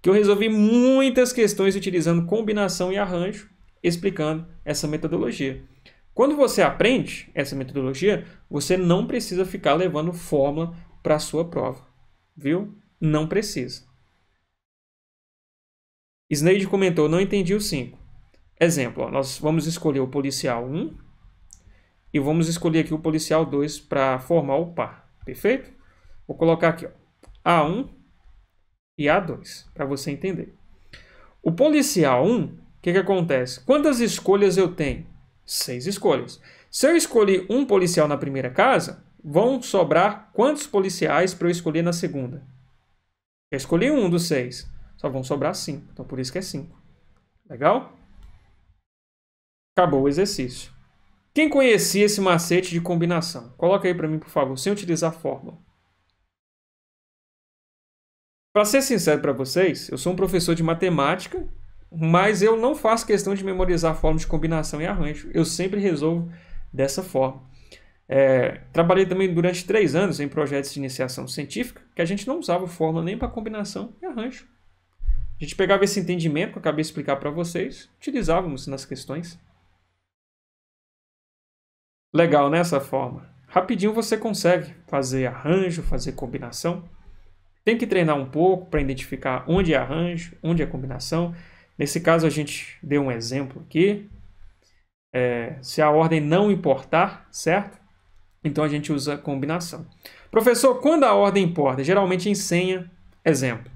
que eu resolvi muitas questões utilizando combinação e arranjo, explicando essa metodologia. Quando você aprende essa metodologia, você não precisa ficar levando fórmula para a sua prova, viu? Não precisa. Sneide comentou, não entendi o 5. Exemplo, ó, nós vamos escolher o policial 1 e vamos escolher aqui o policial 2 para formar o par, perfeito? Vou colocar aqui, ó, A1 e A2, para você entender. O policial 1, o que acontece? Quantas escolhas eu tenho? 6 escolhas. Se eu escolhi um policial na primeira casa, vão sobrar quantos policiais para eu escolher na segunda? Eu escolhi um dos 6. Só vão sobrar 5. Então, por isso que é 5. Legal? Acabou o exercício. Quem conhecia esse macete de combinação? Coloca aí para mim, por favor, sem utilizar fórmula. Para ser sincero para vocês, eu sou um professor de matemática, mas eu não faço questão de memorizar fórmula de combinação e arranjo. Eu sempre resolvo dessa forma. Trabalhei também durante 3 anos em projetos de iniciação científica, que a gente não usava fórmula nem para combinação e arranjo. A gente pegava esse entendimento que eu acabei de explicar para vocês, utilizávamos nas questões. Legal, né, essa forma? Rapidinho você consegue fazer arranjo, fazer combinação. Tem que treinar um pouco para identificar onde é arranjo, onde é combinação. Nesse caso, a gente deu um exemplo aqui. Se a ordem não importar, certo? Então, a gente usa combinação. Professor, quando a ordem importa? Geralmente em senha. Exemplo.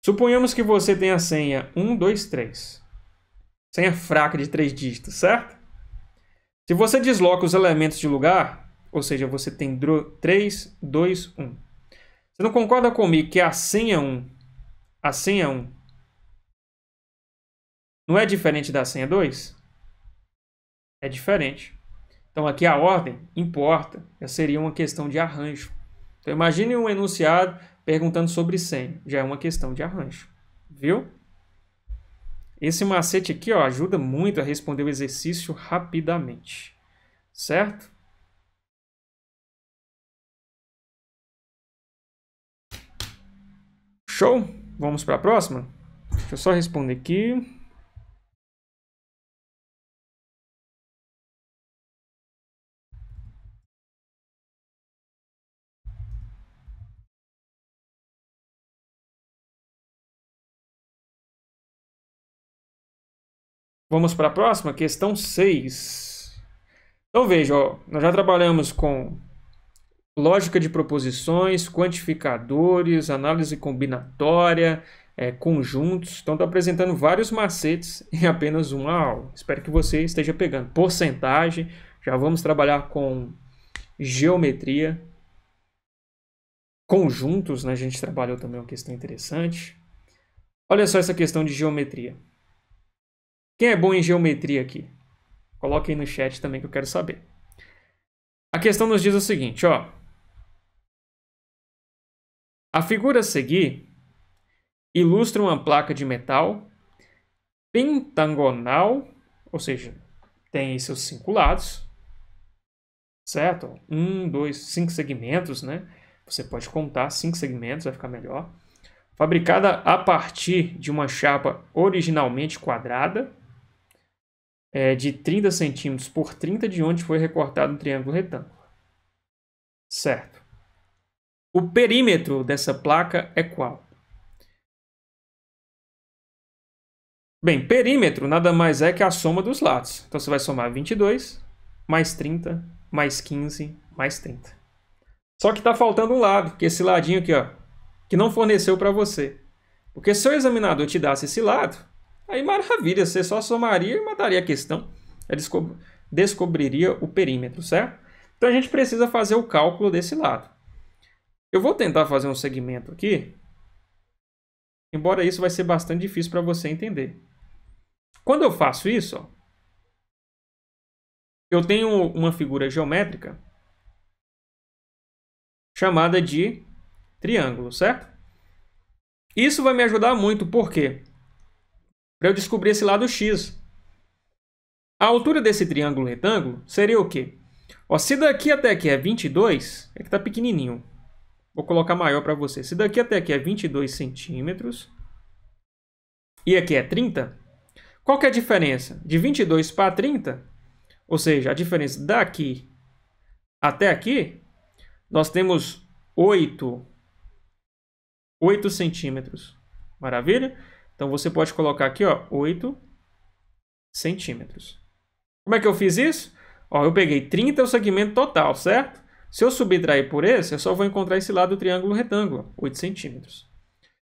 Suponhamos que você tenha a senha 1, 2, 3. Senha fraca de 3 dígitos, certo? Se você desloca os elementos de lugar, ou seja, você tem 3, 2, 1. Você não concorda comigo que a senha 1 não é diferente da senha 2? É diferente. Então aqui a ordem importa. Já seria uma questão de arranjo. Então imagine um enunciado perguntando sobre senha. Já é uma questão de arranjo. Viu? Esse macete aqui, ó, ajuda muito a responder o exercício rapidamente. Certo? Show? Vamos para a próxima? Deixa eu só responder aqui. Vamos para a próxima? Questão 6. Então veja, ó, nós já trabalhamos com lógica de proposições, quantificadores, análise combinatória, conjuntos. Então, estou apresentando vários macetes em apenas uma aula. Espero que você esteja pegando. Porcentagem, já vamos trabalhar com geometria. Conjuntos, né? A gente trabalhou também uma questão interessante. Olha só essa questão de geometria. Quem é bom em geometria aqui? Coloque aí no chat também que eu quero saber. A questão nos diz o seguinte, ó. A figura a seguir ilustra uma placa de metal pentagonal, ou seja, tem seus 5 lados, certo? 1, 2, 5 segmentos, né? Você pode contar 5 segmentos, vai ficar melhor. Fabricada a partir de uma chapa originalmente quadrada, de 30 centímetros por 30, de onde foi recortado um triângulo retângulo. Certo. O perímetro dessa placa é qual? Bem, perímetro nada mais é que a soma dos lados. Então, você vai somar 22, mais 30, mais 15, mais 30. Só que está faltando um lado, que é esse ladinho aqui, ó, que não forneceu para você. Porque se o examinador te desse esse lado, aí maravilha, você só somaria e mataria a questão. Ele descobriria o perímetro, certo? Então, a gente precisa fazer o cálculo desse lado. Eu vou tentar fazer um segmento aqui, embora isso vai ser bastante difícil para você entender. Quando eu faço isso, ó, eu tenho uma figura geométrica chamada de triângulo, certo? Isso vai me ajudar muito, por quê? Para eu descobrir esse lado X. A altura desse triângulo retângulo seria o quê? Ó, se daqui até aqui é 22, é que está pequenininho. Vou colocar maior para você. Se daqui até aqui é 22 centímetros e aqui é 30, qual que é a diferença? De 22 para 30, ou seja, a diferença daqui até aqui, nós temos 8 centímetros. Maravilha? Então, você pode colocar aqui, ó, 8 centímetros. Como é que eu fiz isso? Ó, eu peguei 30 é o segmento total, certo? Se eu subtrair por esse, eu só vou encontrar esse lado do triângulo retângulo, 8 centímetros.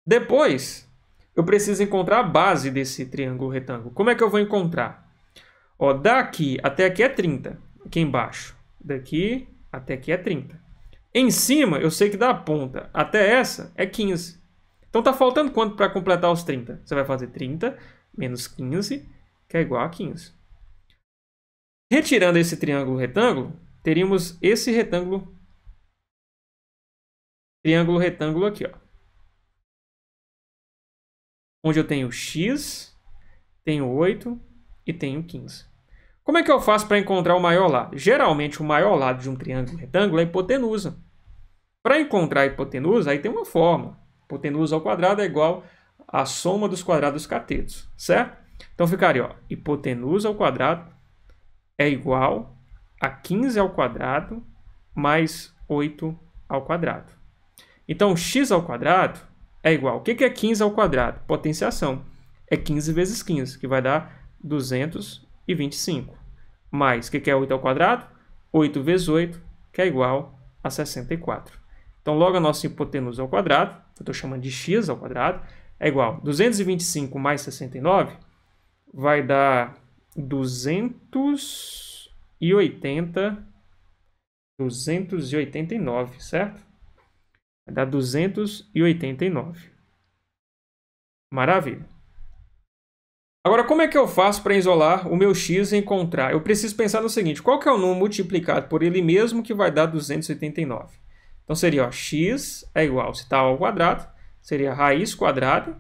Depois, eu preciso encontrar a base desse triângulo retângulo. Como é que eu vou encontrar? Ó, daqui até aqui é 30, aqui embaixo. Daqui até aqui é 30. Em cima, eu sei que da ponta até essa é 15. Então tá faltando quanto para completar os 30? Você vai fazer 30 menos 15, que é igual a 15. Retirando esse triângulo retângulo, teríamos esse triângulo retângulo aqui, ó. Onde eu tenho x, tenho 8 e tenho 15. Como é que eu faço para encontrar o maior lado? Geralmente, o maior lado de um triângulo retângulo é a hipotenusa. Para encontrar a hipotenusa, aí tem uma fórmula. Hipotenusa ao quadrado é igual à soma dos quadrados dos catetos, certo? Então ficaria, ó, hipotenusa ao quadrado é igual a 15 ao quadrado mais 8 ao quadrado. Então, x ao quadrado é igual. O que é 15 ao quadrado? Potenciação. É 15 vezes 15, que vai dar 225. Mais, o que é 8 ao quadrado? 8 vezes 8, que é igual a 64. Então, logo a nossa hipotenusa ao quadrado, eu estou chamando de x ao quadrado, é igual a 225 mais 69, vai dar 289, certo? Vai dar 289. Maravilha. Agora, como é que eu faço para isolar o meu x e encontrar? Eu preciso pensar no seguinte, qual que é o número multiplicado por ele mesmo que vai dar 289? Então, seria, ó, x é igual, se está ao quadrado, seria a raiz quadrada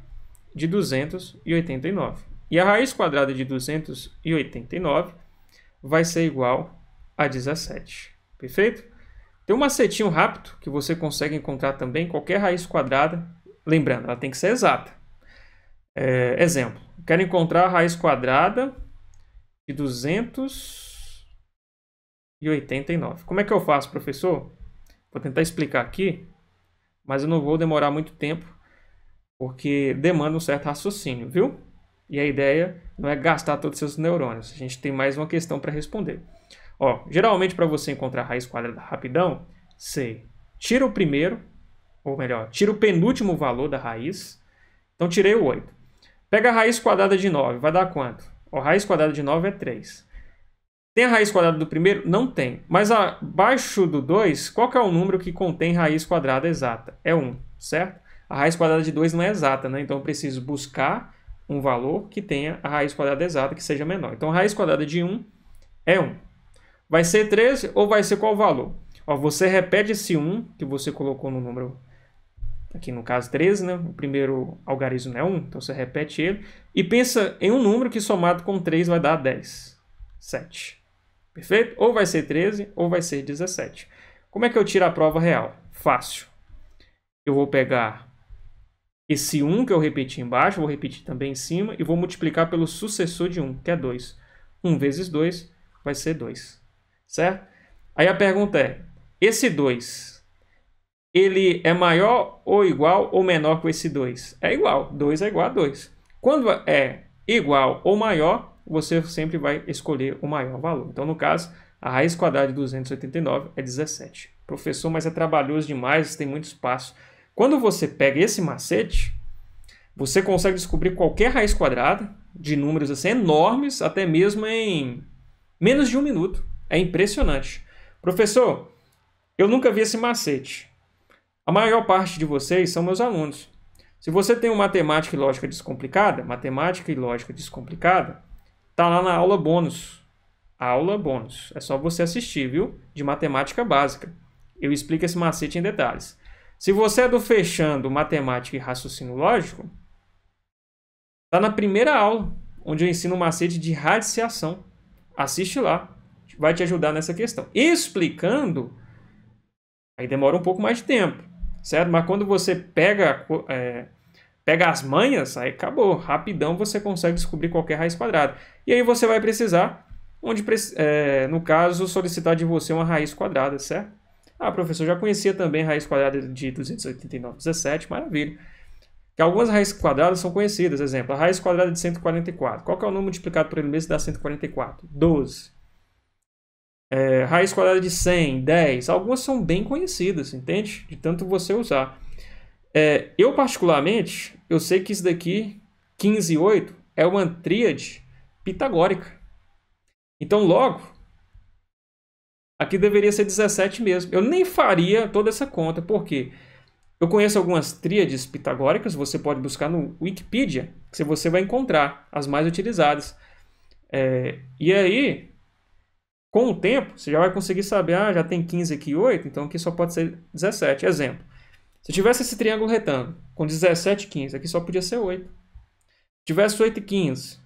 de 289. E a raiz quadrada de 289 vai ser igual a 17. Perfeito? Tem um macetinho rápido que você consegue encontrar também qualquer raiz quadrada. Lembrando, ela tem que ser exata. Exemplo, quero encontrar a raiz quadrada de 289. Como é que eu faço, professor? Vou tentar explicar aqui, mas eu não vou demorar muito tempo, porque demanda um certo raciocínio, viu? E a ideia não é gastar todos os seus neurônios. A gente tem mais uma questão para responder. Ó, geralmente, para você encontrar a raiz quadrada rapidão, você tira o primeiro, ou melhor, tira o penúltimo valor da raiz. Então, tirei o 8. Pega a raiz quadrada de 9, vai dar quanto? Ó, a raiz quadrada de 9 é 3. Tem a raiz quadrada do primeiro? Não tem. Mas abaixo do 2, qual que é o número que contém raiz quadrada exata? É 1, certo? A raiz quadrada de 2 não é exata, né? Então, eu preciso buscar um valor que tenha a raiz quadrada exata, que seja menor. Então, a raiz quadrada de 1 é 1. Vai ser 13 ou vai ser qual valor? Ó, você repete esse 1 que você colocou no número, aqui no caso 13, né? O primeiro algarismo é 1, então você repete ele. E pensa em um número que somado com 3 vai dar 10. 7. Perfeito? Ou vai ser 13 ou vai ser 17. Como é que eu tiro a prova real? Fácil. Eu vou pegar esse 1 que eu repeti embaixo, vou repetir também em cima e vou multiplicar pelo sucessor de 1, que é 2. 1 vezes 2 vai ser 2. Certo? Aí a pergunta é, esse 2, ele é maior ou igual ou menor que esse 2? É igual. 2 é igual a 2. Quando é igual ou maior, você sempre vai escolher o maior valor. Então, no caso, a raiz quadrada de 289 é 17. Professor, mas é trabalhoso demais, tem muito espaço. Quando você pega esse macete, você consegue descobrir qualquer raiz quadrada de números assim enormes, até mesmo em menos de 1 minuto. É impressionante. Professor, eu nunca vi esse macete. A maior parte de vocês são meus alunos. Se você tem uma matemática e lógica descomplicada, tá lá na aula bônus. Aula bônus. É só você assistir, viu? De matemática básica. Eu explico esse macete em detalhes. Se você é do fechando matemática e raciocínio lógico, tá na primeira aula, onde eu ensino o macete de radiciação. Assiste lá. Vai te ajudar nessa questão. Explicando, aí demora um pouco mais de tempo, certo? Mas quando você pega as manhas, aí acabou. Rapidão você consegue descobrir qualquer raiz quadrada. E aí você vai precisar, no caso, solicitar de você uma raiz quadrada, certo? Ah, professor, já conhecia também a raiz quadrada de 289, 17, maravilha. Que algumas raízes quadradas são conhecidas. Exemplo, a raiz quadrada de 144. Qual que é o número multiplicado por ele mesmo que dá 144? 12. Raiz quadrada de 100, 10. Algumas são bem conhecidas, entende? De tanto você usar. Eu particularmente, eu sei que isso daqui, 15 e 8, é uma tríade pitagórica. Então, logo, aqui deveria ser 17 mesmo. Eu nem faria toda essa conta, porque eu conheço algumas tríades pitagóricas, você pode buscar no Wikipedia, que você vai encontrar as mais utilizadas. E aí, com o tempo, você já vai conseguir saber, já tem 15 aqui e 8, então aqui só pode ser 17. Exemplo, se tivesse esse triângulo retângulo com 17 e 15, aqui só podia ser 8. Se tivesse 8 e 15,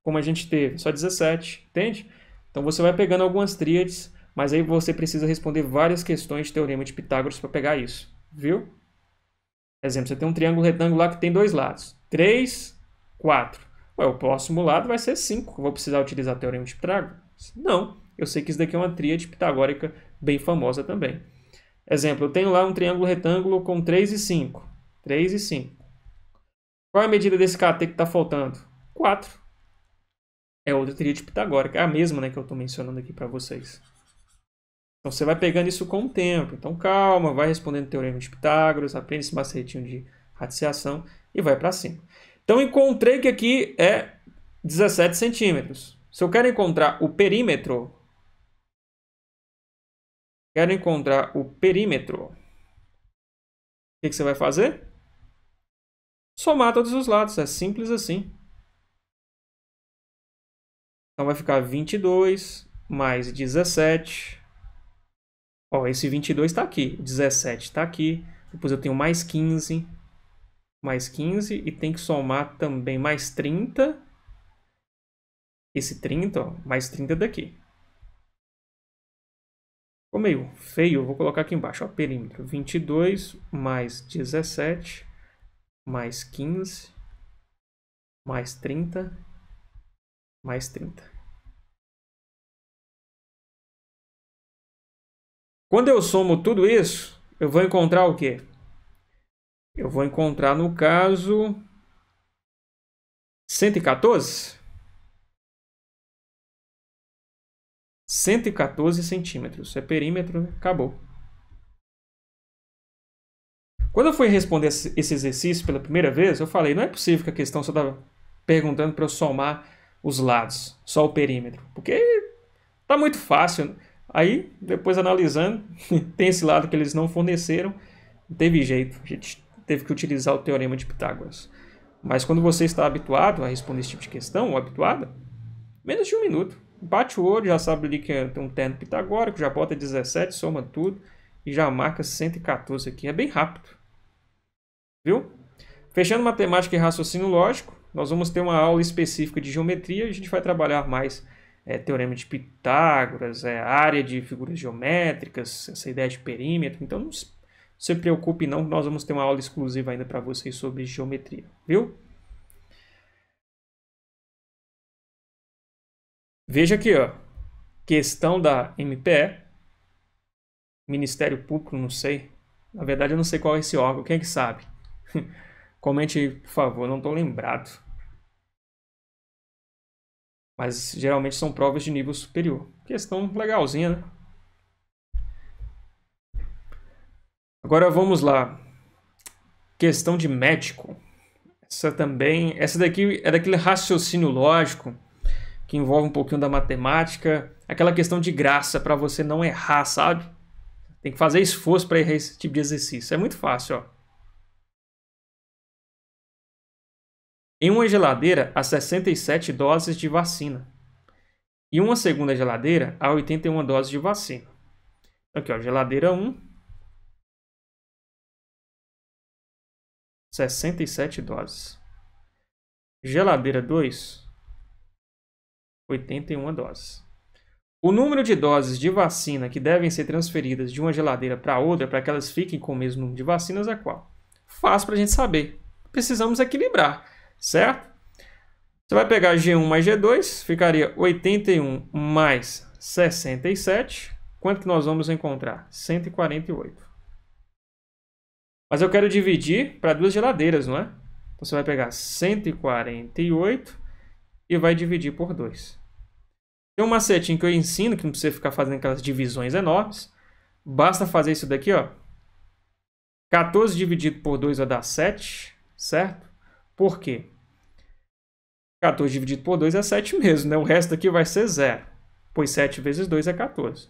como a gente teve, só 17, entende? Então você vai pegando algumas tríades, mas aí você precisa responder várias questões de teorema de Pitágoras para pegar isso, viu? Exemplo, você tem um triângulo retangular que tem dois lados, 3, 4. O próximo lado vai ser 5. Vou precisar utilizar o teorema de Pitágoras? Não, eu sei que isso daqui é uma tríade pitagórica bem famosa também. Exemplo, eu tenho lá um triângulo retângulo com 3 e 5. 3 e 5. Qual é a medida desse KT que está faltando? 4. É outra tríade pitagórica. É a mesma, né, que eu estou mencionando aqui para vocês. Então você vai pegando isso com o tempo. Então calma, vai respondendo o teorema de Pitágoras, aprende esse macetinho de radiciação e vai para cima. Então encontrei que aqui é 17 centímetros. Se eu quero encontrar o perímetro, o que você vai fazer? Somar todos os lados, é simples assim. Então vai ficar 22 mais 17. Esse 22 está aqui, 17 está aqui. Depois eu tenho mais 15 e tem que somar também mais 30. Esse 30, mais 30 daqui. Ficou meio feio, eu vou colocar aqui embaixo, perímetro. 22 mais 17 mais 15 mais 30 mais 30. Quando eu somo tudo isso, eu vou encontrar o quê? Eu vou encontrar, no caso, 114? 114 centímetros. É perímetro, né? Acabou. Quando eu fui responder esse exercício pela primeira vez, eu falei, não é possível que a questão só estava perguntando para eu somar os lados, só o perímetro. Porque tá muito fácil. Aí, depois analisando, tem esse lado que eles não forneceram, não teve jeito. A gente teve que utilizar o teorema de Pitágoras. Mas quando você está habituado a responder esse tipo de questão, ou habituada, menos de 1 minuto. Bate o olho, já sabe ali que tem um terno pitagórico, já bota 17, soma tudo e já marca 114 aqui. É bem rápido. Viu? Fechando matemática e raciocínio lógico, nós vamos ter uma aula específica de geometria. A gente vai trabalhar mais teorema de Pitágoras, área de figuras geométricas, essa ideia de perímetro. Então não se preocupe não, nós vamos ter uma aula exclusiva ainda para vocês sobre geometria. Viu? Veja aqui, questão da MPE, Ministério Público, não sei. Na verdade, eu não sei qual é esse órgão. Quem é que sabe? Comente aí, por favor, não estou lembrado. Mas geralmente são provas de nível superior. Questão legalzinha, né? Agora vamos lá. Questão de médico. Essa daqui é daquele raciocínio lógico que envolve um pouquinho da matemática, aquela questão de graça para você não errar, sabe? Tem que fazer esforço para errar esse tipo de exercício. É muito fácil, ó. Em uma geladeira há 67 doses de vacina. E uma segunda geladeira há 81 doses de vacina. Aqui, ó, geladeira 1, 67 doses. Geladeira 2, 81 doses. O número de doses de vacina que devem ser transferidas de uma geladeira para outra, para que elas fiquem com o mesmo número de vacinas, é qual? Fácil para a gente saber. Precisamos equilibrar, certo? Você vai pegar G1 mais G2, ficaria 81 mais 67. Quanto que nós vamos encontrar? 148. Mas eu quero dividir para duas geladeiras, não é? Então você vai pegar 148 e vai dividir por 2. Tem um macetinho que eu ensino, que não precisa ficar fazendo aquelas divisões enormes. Basta fazer isso daqui, ó. 14 dividido por 2 vai dar 7, certo? Por quê? 14 dividido por 2 é 7 mesmo, né? O resto aqui vai ser 0, pois 7 vezes 2 é 14.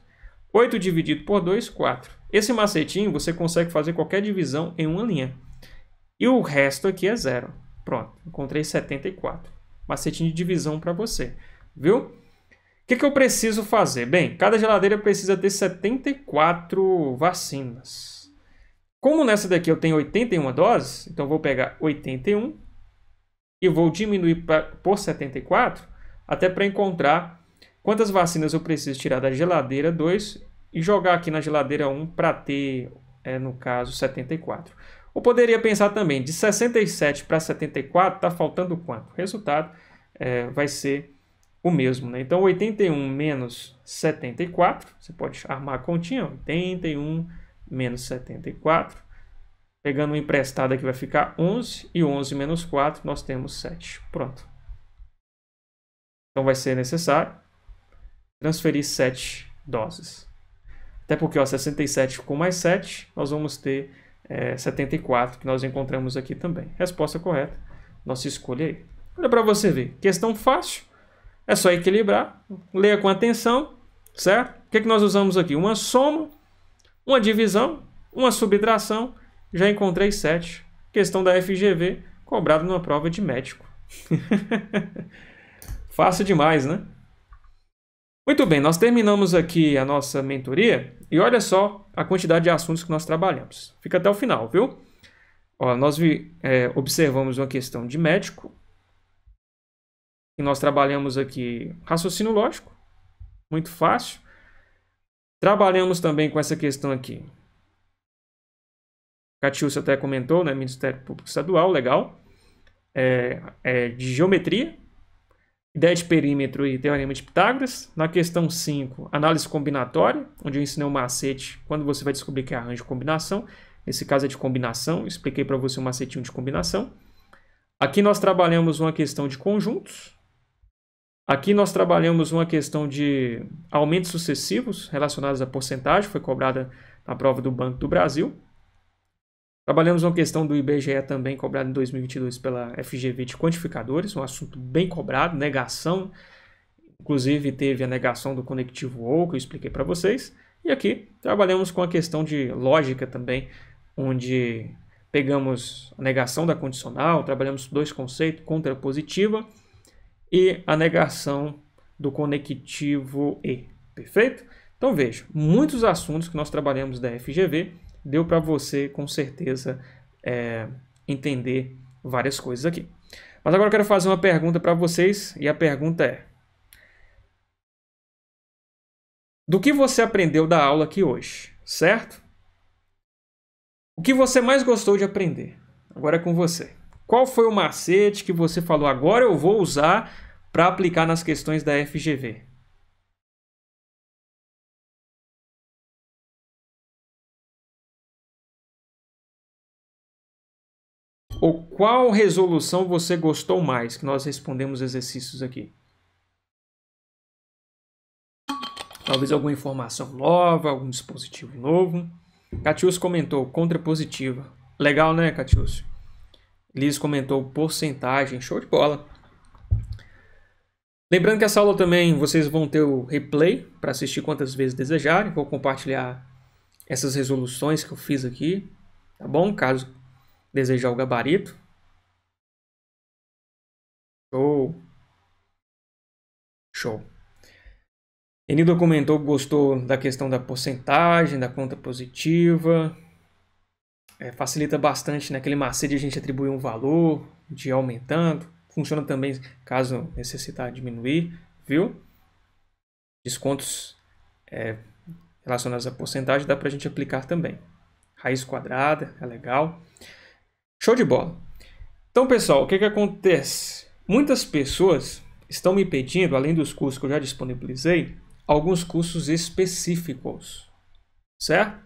8 dividido por 2, 4. Esse macetinho você consegue fazer qualquer divisão em uma linha. E o resto aqui é 0. Pronto, encontrei 74. Macetinho de divisão para você, viu? O que eu preciso fazer? Bem, cada geladeira precisa ter 74 vacinas. Como nessa daqui eu tenho 81 doses, então vou pegar 81 e vou diminuir por 74, até para encontrar quantas vacinas eu preciso tirar da geladeira 2 e jogar aqui na geladeira 1 para ter, no caso, 74. Ou poderia pensar também, de 67 para 74 está faltando quanto? O resultado vai ser o mesmo, né? Então, 81 menos 74, você pode armar a continha, 81 menos 74. Pegando um emprestado aqui vai ficar 11, e 11 menos 4, nós temos 7. Pronto. Então vai ser necessário transferir 7 doses. Até porque 67 com mais 7, nós vamos ter 74, que nós encontramos aqui também. Resposta correta, nossa escolha aí. Olha para você ver, questão fácil, é só equilibrar, leia com atenção, certo? O que nós usamos aqui? Uma soma, uma divisão, uma subtração, já encontrei 7. Questão da FGV, cobrada numa prova de médico. Fácil demais, né? Muito bem, nós terminamos aqui a nossa mentoria e olha só a quantidade de assuntos que nós trabalhamos. Fica até o final, viu? Ó, nós observamos uma questão de médico e nós trabalhamos aqui raciocínio lógico, muito fácil. Trabalhamos também com essa questão aqui. Catiúcia até comentou, né? Ministério Público Estadual, legal. De geometria, ideia de perímetro e teorema de Pitágoras. Na questão 5, análise combinatória, onde eu ensinei um macete quando você vai descobrir que é arranjo de combinação. Nesse caso é de combinação, expliquei para você um macetinho de combinação. Aqui nós trabalhamos uma questão de conjuntos. Aqui nós trabalhamos uma questão de aumentos sucessivos relacionados à porcentagem, foi cobrada na prova do Banco do Brasil. Trabalhamos uma questão do IBGE também, cobrada em 2022 pela FGV de quantificadores, um assunto bem cobrado, negação. Inclusive teve a negação do conectivo ou, que eu expliquei para vocês. E aqui trabalhamos com a questão de lógica também, onde pegamos a negação da condicional, trabalhamos dois conceitos, contrapositiva e a negação do conectivo e. Perfeito? Então veja, muitos assuntos que nós trabalhamos da FGV, deu para você, com certeza, entender várias coisas aqui. Mas agora eu quero fazer uma pergunta para vocês, e a pergunta é: do que você aprendeu da aula aqui hoje, certo? O que você mais gostou de aprender? Agora é com você. Qual foi o macete que você falou, agora eu vou usar para aplicar nas questões da FGV? Ou qual resolução você gostou mais, que nós respondemos exercícios aqui? Talvez alguma informação nova, algum dispositivo novo. Catiúcio comentou contrapositiva. Legal, né, Catiúcio? Liz comentou porcentagem. Show de bola. Lembrando que essa aula também vocês vão ter o replay para assistir quantas vezes desejarem. Vou compartilhar essas resoluções que eu fiz aqui, tá bom? Caso desejar o gabarito. Show. Show. Enildo comentou que gostou da questão da porcentagem, da conta positiva. Facilita bastante naquele macete de a gente atribuir um valor, de ir aumentando. Funciona também caso necessitar diminuir, viu? Descontos relacionados à porcentagem dá para a gente aplicar também. Raiz quadrada, é legal. Show de bola. Então, pessoal, o que acontece? Muitas pessoas estão me pedindo, além dos cursos que eu já disponibilizei, alguns cursos específicos, certo?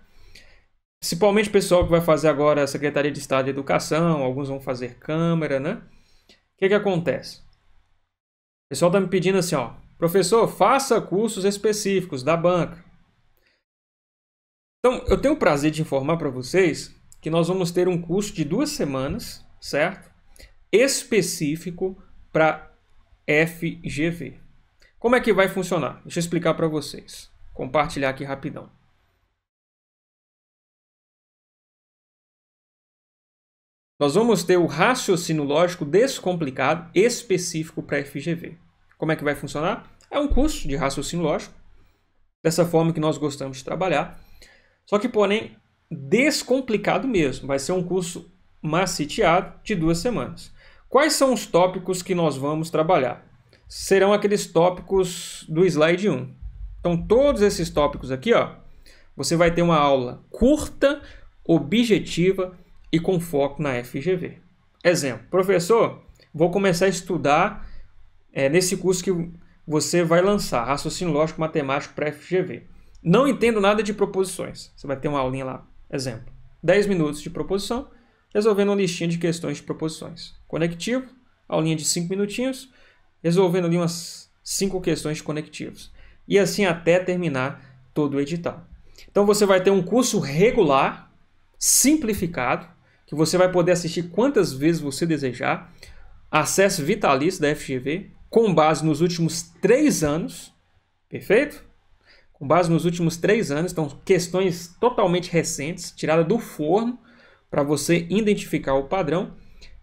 Principalmente o pessoal que vai fazer agora a Secretaria de Estado de Educação, alguns vão fazer Câmara, né? O que acontece? O pessoal está me pedindo assim, ó, professor, faça cursos específicos da banca. Então, eu tenho o prazer de informar para vocês que nós vamos ter um curso de 2 semanas, certo? Específico para FGV. Como é que vai funcionar? Deixa eu explicar para vocês. Compartilhar aqui rapidão. Nós vamos ter o raciocínio lógico descomplicado específico para FGV. Como é que vai funcionar? É um curso de raciocínio lógico, dessa forma que nós gostamos de trabalhar, só que, porém, descomplicado mesmo. Vai ser um curso maceteado de 2 semanas. Quais são os tópicos que nós vamos trabalhar? Serão aqueles tópicos do slide 1. Então, todos esses tópicos aqui, ó, você vai ter uma aula curta, objetiva e com foco na FGV. Exemplo, professor, vou começar a estudar nesse curso que você vai lançar, Raciocínio Lógico Matemático para FGV. Não entendo nada de proposições. Você vai ter uma aulinha lá. Exemplo, 10 minutos de proposição, resolvendo uma listinha de questões de proposições. Conectivo, aulinha de 5 minutinhos, resolvendo ali umas 5 questões de conectivos. E assim até terminar todo o edital. Então você vai ter um curso regular, simplificado, que você vai poder assistir quantas vezes você desejar, acesso vitalício da FGV, com base nos últimos 3 anos, perfeito? Com base nos últimos 3 anos, então questões totalmente recentes, tiradas do forno, para você identificar o padrão.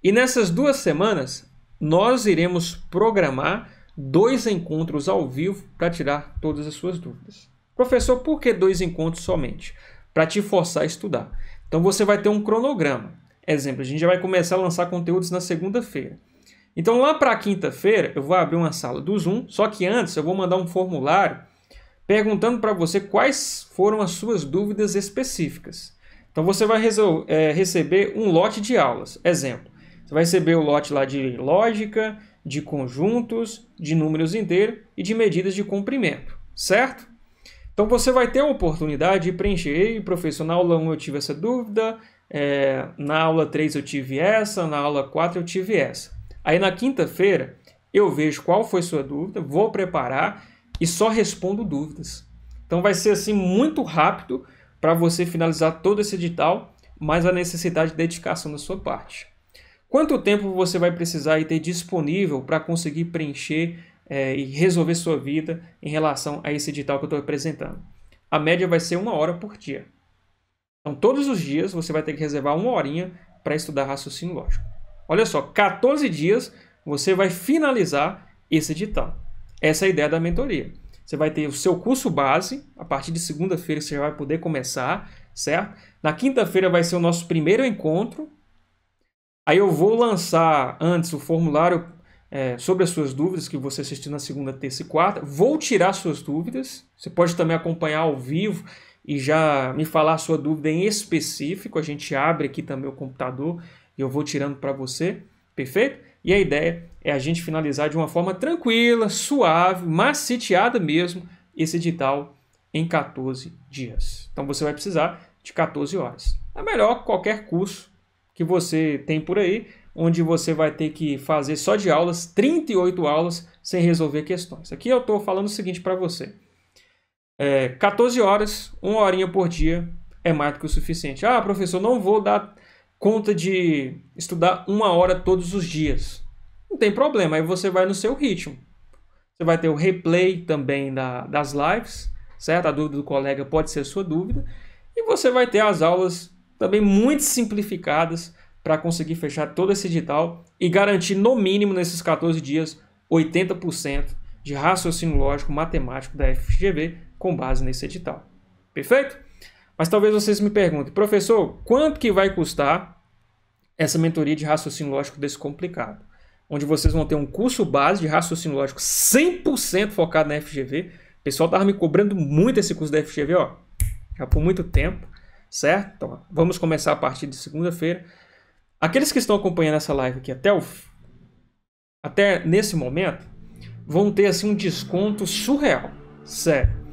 E nessas 2 semanas, nós iremos programar 2 encontros ao vivo para tirar todas as suas dúvidas. Professor, por que 2 encontros somente? Para te forçar a estudar. Então você vai ter um cronograma. Exemplo, a gente já vai começar a lançar conteúdos na segunda-feira. Então lá para a quinta-feira eu vou abrir uma sala do Zoom, só que antes eu vou mandar um formulário perguntando para você quais foram as suas dúvidas específicas. Então você vai receber um lote de aulas. Exemplo, você vai receber o lote lá de lógica, de conjuntos, de números inteiros e de medidas de comprimento, certo? Então você vai ter a oportunidade de preencher. Ei, professor, na aula 1 eu tive essa dúvida, na aula 3 eu tive essa, na aula 4 eu tive essa. Aí na quinta-feira eu vejo qual foi sua dúvida, vou preparar e só respondo dúvidas. Então vai ser assim muito rápido para você finalizar todo esse edital, mas a necessidade de dedicação da sua parte. Quanto tempo você vai precisar ter disponível para conseguir preencher e resolver sua vida em relação a esse edital que eu estou apresentando? A média vai ser 1 hora por dia. Então todos os dias você vai ter que reservar 1 horinha para estudar raciocínio lógico. Olha só, 14 dias você vai finalizar esse edital. Essa é a ideia da mentoria. Você vai ter o seu curso base, a partir de segunda-feira você já vai poder começar, certo? Na quinta-feira vai ser o nosso primeiro encontro. Aí eu vou lançar antes o formulário sobre as suas dúvidas que você assistiu na segunda, terça e quarta. Vou tirar suas dúvidas. Você pode também acompanhar ao vivo e já me falar a sua dúvida em específico. A gente abre aqui também o computador e eu vou tirando para você, perfeito? E a ideia é a gente finalizar de uma forma tranquila, suave, maceteada mesmo, esse edital em 14 dias. Então você vai precisar de 14 horas. É melhor qualquer curso que você tem por aí, onde você vai ter que fazer só de aulas, 38 aulas, sem resolver questões. Aqui eu estou falando o seguinte para você. 14 horas, 1 horinha por dia é mais do que o suficiente. Ah, professor, não vou dar conta de estudar 1 hora todos os dias. Não tem problema, aí você vai no seu ritmo. Você vai ter o replay também das lives, certo? A dúvida do colega pode ser a sua dúvida. E você vai ter as aulas também muito simplificadas para conseguir fechar todo esse edital e garantir no mínimo nesses 14 dias 80% de raciocínio lógico matemático da FGV com base nesse edital. Perfeito? Mas talvez vocês me perguntem, professor, quanto que vai custar essa mentoria de raciocínio lógico descomplicado? Onde vocês vão ter um curso base de raciocínio lógico 100% focado na FGV. O pessoal estava me cobrando muito esse curso da FGV, ó, já por muito tempo, certo? Então, vamos começar a partir de segunda-feira. Aqueles que estão acompanhando essa live aqui até nesse momento, vão ter assim um desconto surreal, sério.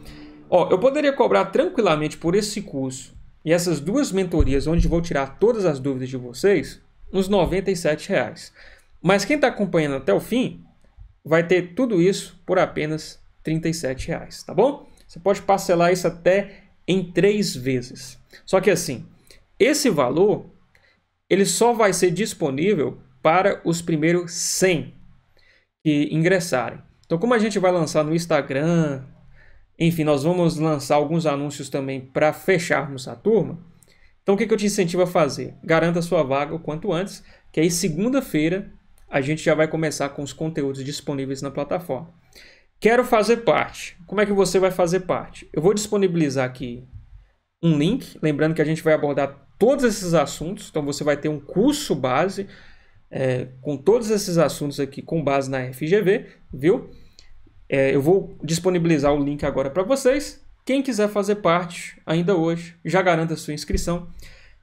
Ó, eu poderia cobrar tranquilamente por esse curso e essas 2 mentorias, onde vou tirar todas as dúvidas de vocês, uns R$ 97. Mas quem está acompanhando até o fim, vai ter tudo isso por apenas R$ 37, tá bom? Você pode parcelar isso até em 3 vezes. Só que assim, esse valor ele só vai ser disponível para os primeiros 100 que ingressarem. Então, como a gente vai lançar no Instagram, enfim, nós vamos lançar alguns anúncios também para fecharmos a turma. Então, o que eu te incentivo a fazer? Garanta a sua vaga o quanto antes, que aí segunda-feira a gente já vai começar com os conteúdos disponíveis na plataforma. Quero fazer parte. Como é que você vai fazer parte? Eu vou disponibilizar aqui um link, lembrando que a gente vai abordar todos esses assuntos, então você vai ter um curso base com todos esses assuntos aqui com base na FGV, viu? Eu vou disponibilizar o link agora para vocês. Quem quiser fazer parte ainda hoje, já garanta a sua inscrição.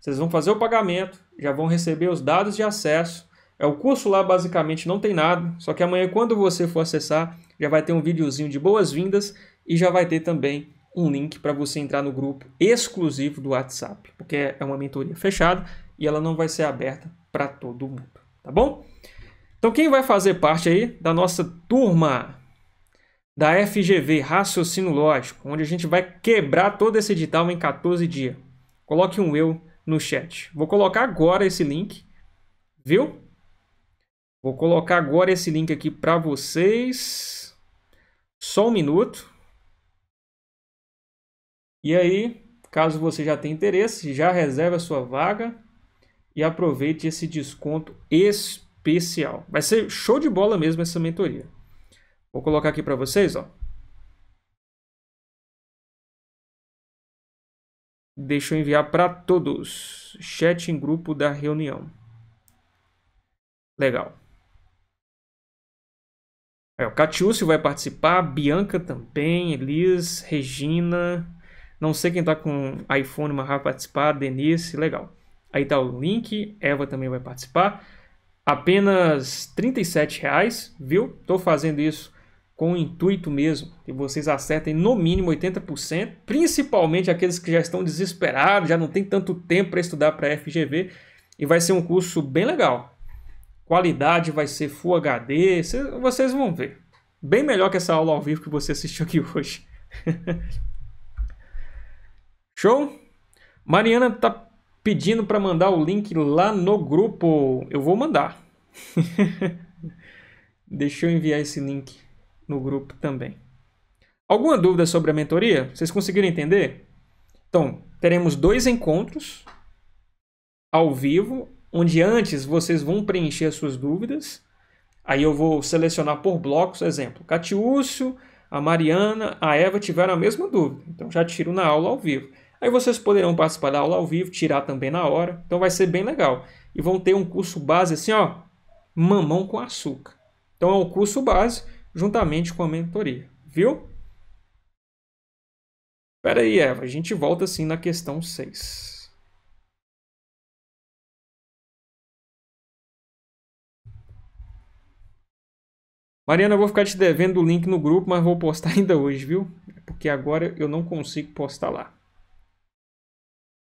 Vocês vão fazer o pagamento, já vão receber os dados de acesso. O curso lá basicamente não tem nada, só que amanhã quando você for acessar, já vai ter um videozinho de boas-vindas e já vai ter também um link para você entrar no grupo exclusivo do WhatsApp, porque é uma mentoria fechada e ela não vai ser aberta para todo mundo, tá bom? Então quem vai fazer parte aí da nossa turma da FGV, Raciocínio Lógico, onde a gente vai quebrar todo esse edital em 14 dias. Coloque um eu no chat. Vou colocar agora esse link, viu? Vou colocar agora esse link aqui para vocês. Só um minuto. E aí, caso você já tenha interesse, já reserve a sua vaga e aproveite esse desconto especial. Vai ser show de bola mesmo essa mentoria. Vou colocar aqui para vocês, ó. Deixa eu enviar para todos. Chat em grupo da reunião. Legal. O Catiúcio vai participar, Bianca também, Elis, Regina. Não sei quem tá com iPhone, mas vai participar, Denise, legal. Aí tá o link, Eva também vai participar. Apenas R$ 37,00, viu? Tô fazendo isso com o intuito mesmo que vocês acertem no mínimo 80%, principalmente aqueles que já estão desesperados, já não tem tanto tempo para estudar para FGV, e vai ser um curso bem legal. Qualidade vai ser Full HD, vocês vão ver. Bem melhor que essa aula ao vivo que você assistiu aqui hoje. Show? Mariana tá pedindo para mandar o link lá no grupo. Eu vou mandar. Deixa eu enviar esse link no grupo também. Alguma dúvida sobre a mentoria? Vocês conseguiram entender? Então, teremos 2 encontros ao vivo, onde antes vocês vão preencher as suas dúvidas. Aí eu vou selecionar por blocos, exemplo, Catiúcio, a Mariana, a Eva tiveram a mesma dúvida. Então já tiro na aula ao vivo. Aí vocês poderão participar da aula ao vivo, tirar também na hora. Então vai ser bem legal. E vão ter um curso base assim, ó, mamão com açúcar. Então é um curso base juntamente com a mentoria, viu? Espera aí, Eva, a gente volta assim na questão 6. Mariana, eu vou ficar te devendo o link no grupo, mas vou postar ainda hoje, viu? Porque agora eu não consigo postar lá.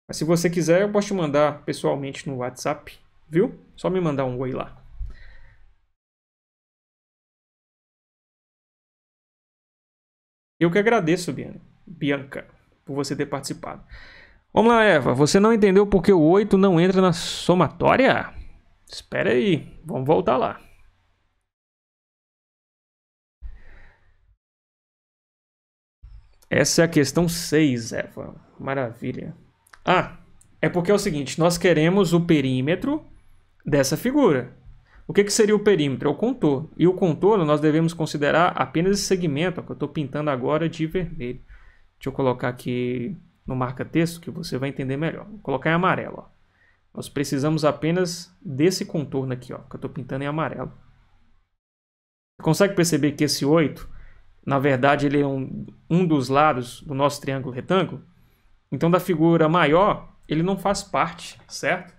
Mas se você quiser, eu posso te mandar pessoalmente no WhatsApp, viu? Só me mandar um oi lá. Eu que agradeço, Bianca, por você ter participado. Vamos lá, Eva. Você não entendeu por que o 8 não entra na somatória? Espera aí. Vamos voltar lá. Essa é a questão 6, Eva. Maravilha. É porque é o seguinte. Nós queremos o perímetro dessa figura. O que seria o perímetro? É o contorno. E o contorno nós devemos considerar apenas esse segmento, ó, que eu estou pintando agora de vermelho. Deixa eu colocar aqui no marca-texto que você vai entender melhor. Vou colocar em amarelo. Ó. Nós precisamos apenas desse contorno aqui, ó, que eu estou pintando em amarelo. Você consegue perceber que esse 8, na verdade, ele é um dos lados do nosso triângulo retângulo? Então, da figura maior, ele não faz parte, certo?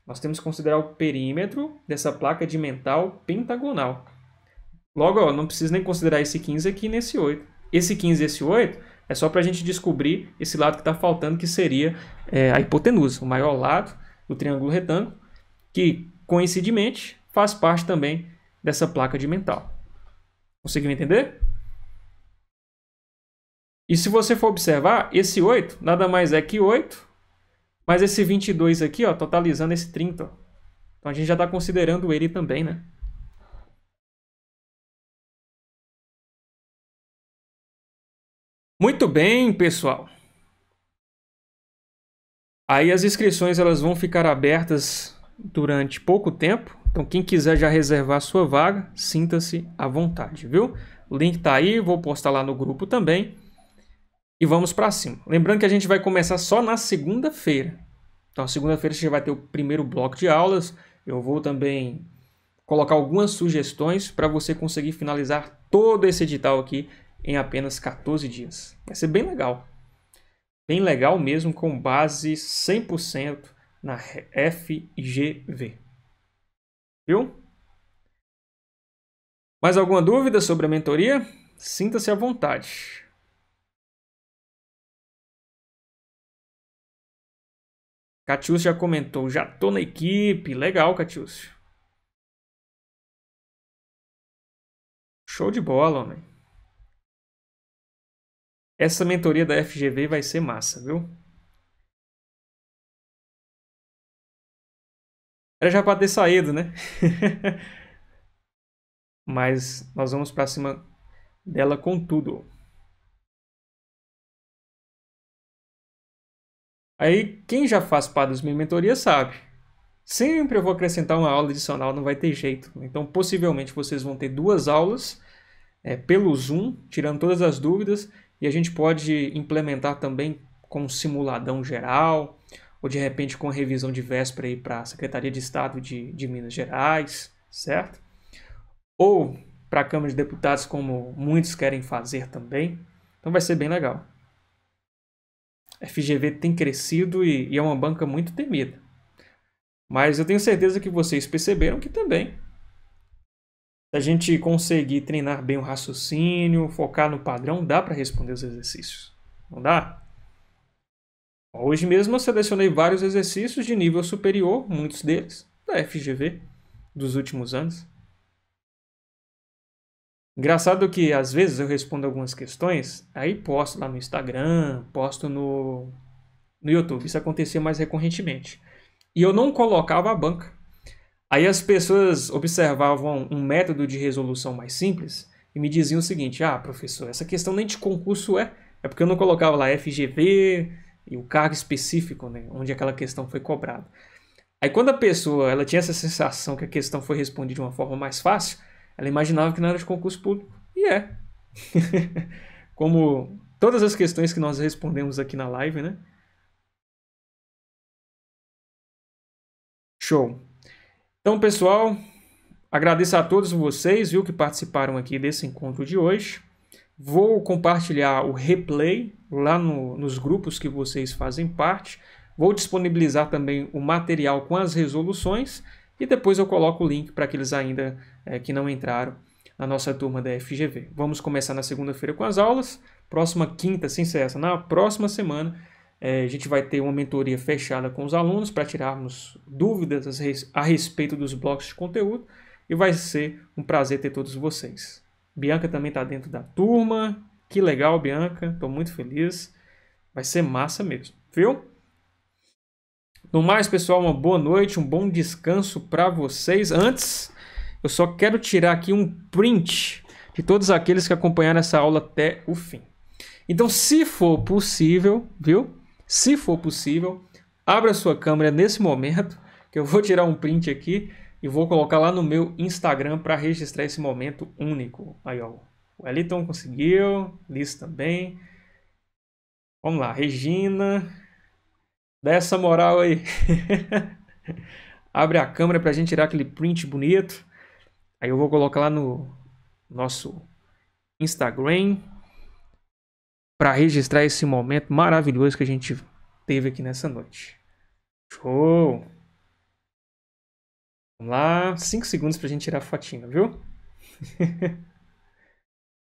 Nós temos que considerar o perímetro dessa placa dimensional pentagonal. Logo, ó, não precisa nem considerar esse 15 aqui nesse 8. Esse 15 e esse 8 é só para a gente descobrir esse lado que está faltando, que seria a hipotenusa, o maior lado do triângulo retângulo, que, coincidentemente, faz parte também dessa placa dimensional. Conseguiu entender? E se você for observar, esse 8 nada mais é que 8 Mas esse 22 aqui, ó, totalizando esse 30, ó. Então a gente já está considerando ele também, né? Muito bem, pessoal. Aí as inscrições elas vão ficar abertas durante pouco tempo. Então quem quiser já reservar sua vaga, sinta-se à vontade, viu? O link tá aí, vou postar lá no grupo também. E vamos para cima. Lembrando que a gente vai começar só na segunda-feira. Então, segunda-feira você já vai ter o primeiro bloco de aulas. Eu vou também colocar algumas sugestões para você conseguir finalizar todo esse edital aqui em apenas 14 dias. Vai ser bem legal. Bem legal mesmo, com base 100% na FGV. Viu? Mais alguma dúvida sobre a mentoria? Sinta-se à vontade. Catiúcio já comentou, já tô na equipe. Legal, Catiúcio. Show de bola, homem. Essa mentoria da FGV vai ser massa, viu? Era já para ter saído, né? Mas nós vamos para cima dela com tudo. Aí, quem já faz parte das minhas mentorias sabe. Sempre eu vou acrescentar uma aula adicional, não vai ter jeito. Então, possivelmente, vocês vão ter 2 aulas pelo Zoom, tirando todas as dúvidas. E a gente pode implementar também com um simuladão geral, ou de repente com revisão de véspera para a Secretaria de Estado de Minas Gerais, certo? Ou para a Câmara de Deputados, como muitos querem fazer também. Então vai ser bem legal. A FGV tem crescido e é uma banca muito temida. Mas eu tenho certeza que vocês perceberam que também, se a gente conseguir treinar bem o raciocínio, focar no padrão, dá para responder os exercícios. Não dá? Hoje mesmo eu selecionei vários exercícios de nível superior, muitos deles, da FGV, dos últimos anos. Engraçado que às vezes eu respondo algumas questões, aí posto lá no Instagram, posto no YouTube. Isso acontecia mais recorrentemente. E eu não colocava a banca. Aí as pessoas observavam um método de resolução mais simples e me diziam o seguinte: ah, professor, essa questão nem de concurso é porque eu não colocava lá FGV e o cargo específico, né, onde aquela questão foi cobrada. Aí quando a pessoa ela tinha essa sensação que a questão foi respondida de uma forma mais fácil, ela imaginava que não era de concurso público. E é. Como todas as questões que nós respondemos aqui na live, né? Show. Então, pessoal, agradeço a todos vocês, viu, que participaram aqui desse encontro de hoje. Vou compartilhar o replay lá nos grupos que vocês fazem parte. Vou disponibilizar também o material com as resoluções e depois eu coloco o link para aqueles ainda que não entraram na nossa turma da FGV. Vamos começar na segunda-feira com as aulas. Próxima quinta, sem ser essa, na próxima semana, a gente vai ter uma mentoria fechada com os alunos para tirarmos dúvidas a respeito dos blocos de conteúdo e vai ser um prazer ter todos vocês. Bianca também está dentro da turma. Que legal, Bianca. Estou muito feliz. Vai ser massa mesmo, viu? No mais, pessoal, uma boa noite, um bom descanso para vocês. Antes, eu só quero tirar aqui um print de todos aqueles que acompanharam essa aula até o fim. Então, se for possível, viu? Se for possível, abra sua câmera nesse momento, que eu vou tirar um print aqui e vou colocar lá no meu Instagram para registrar esse momento único. Aí, ó, o Wellington conseguiu, Liz também. Vamos lá, Regina. Dá essa moral aí. Abre a câmera para a gente tirar aquele print bonito. Aí eu vou colocar lá no nosso Instagram para registrar esse momento maravilhoso que a gente teve aqui nessa noite. Show! Vamos lá, 5 segundos para a gente tirar a fotinha, viu?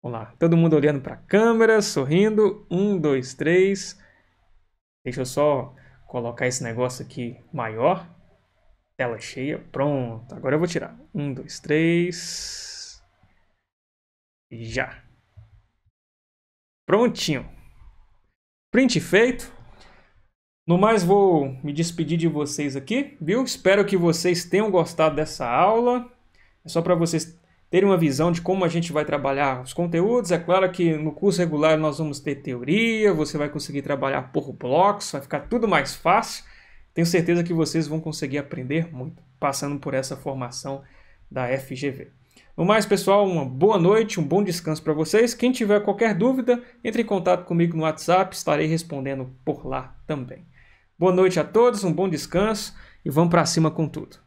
Vamos lá, todo mundo olhando para a câmera, sorrindo. 1, 2, 3. Deixa eu só colocar esse negócio aqui maior. Tela cheia, pronto. Agora eu vou tirar. 1, 2, 3. Já. Prontinho. Print feito. No mais, vou me despedir de vocês aqui, viu? Espero que vocês tenham gostado dessa aula. É só para vocês terem uma visão de como a gente vai trabalhar os conteúdos. É claro que no curso regular nós vamos ter teoria, você vai conseguir trabalhar por blocos, vai ficar tudo mais fácil. Tenho certeza que vocês vão conseguir aprender muito passando por essa formação da FGV. No mais, pessoal, uma boa noite, um bom descanso para vocês. Quem tiver qualquer dúvida, entre em contato comigo no WhatsApp, estarei respondendo por lá também. Boa noite a todos, um bom descanso e vamos para cima com tudo.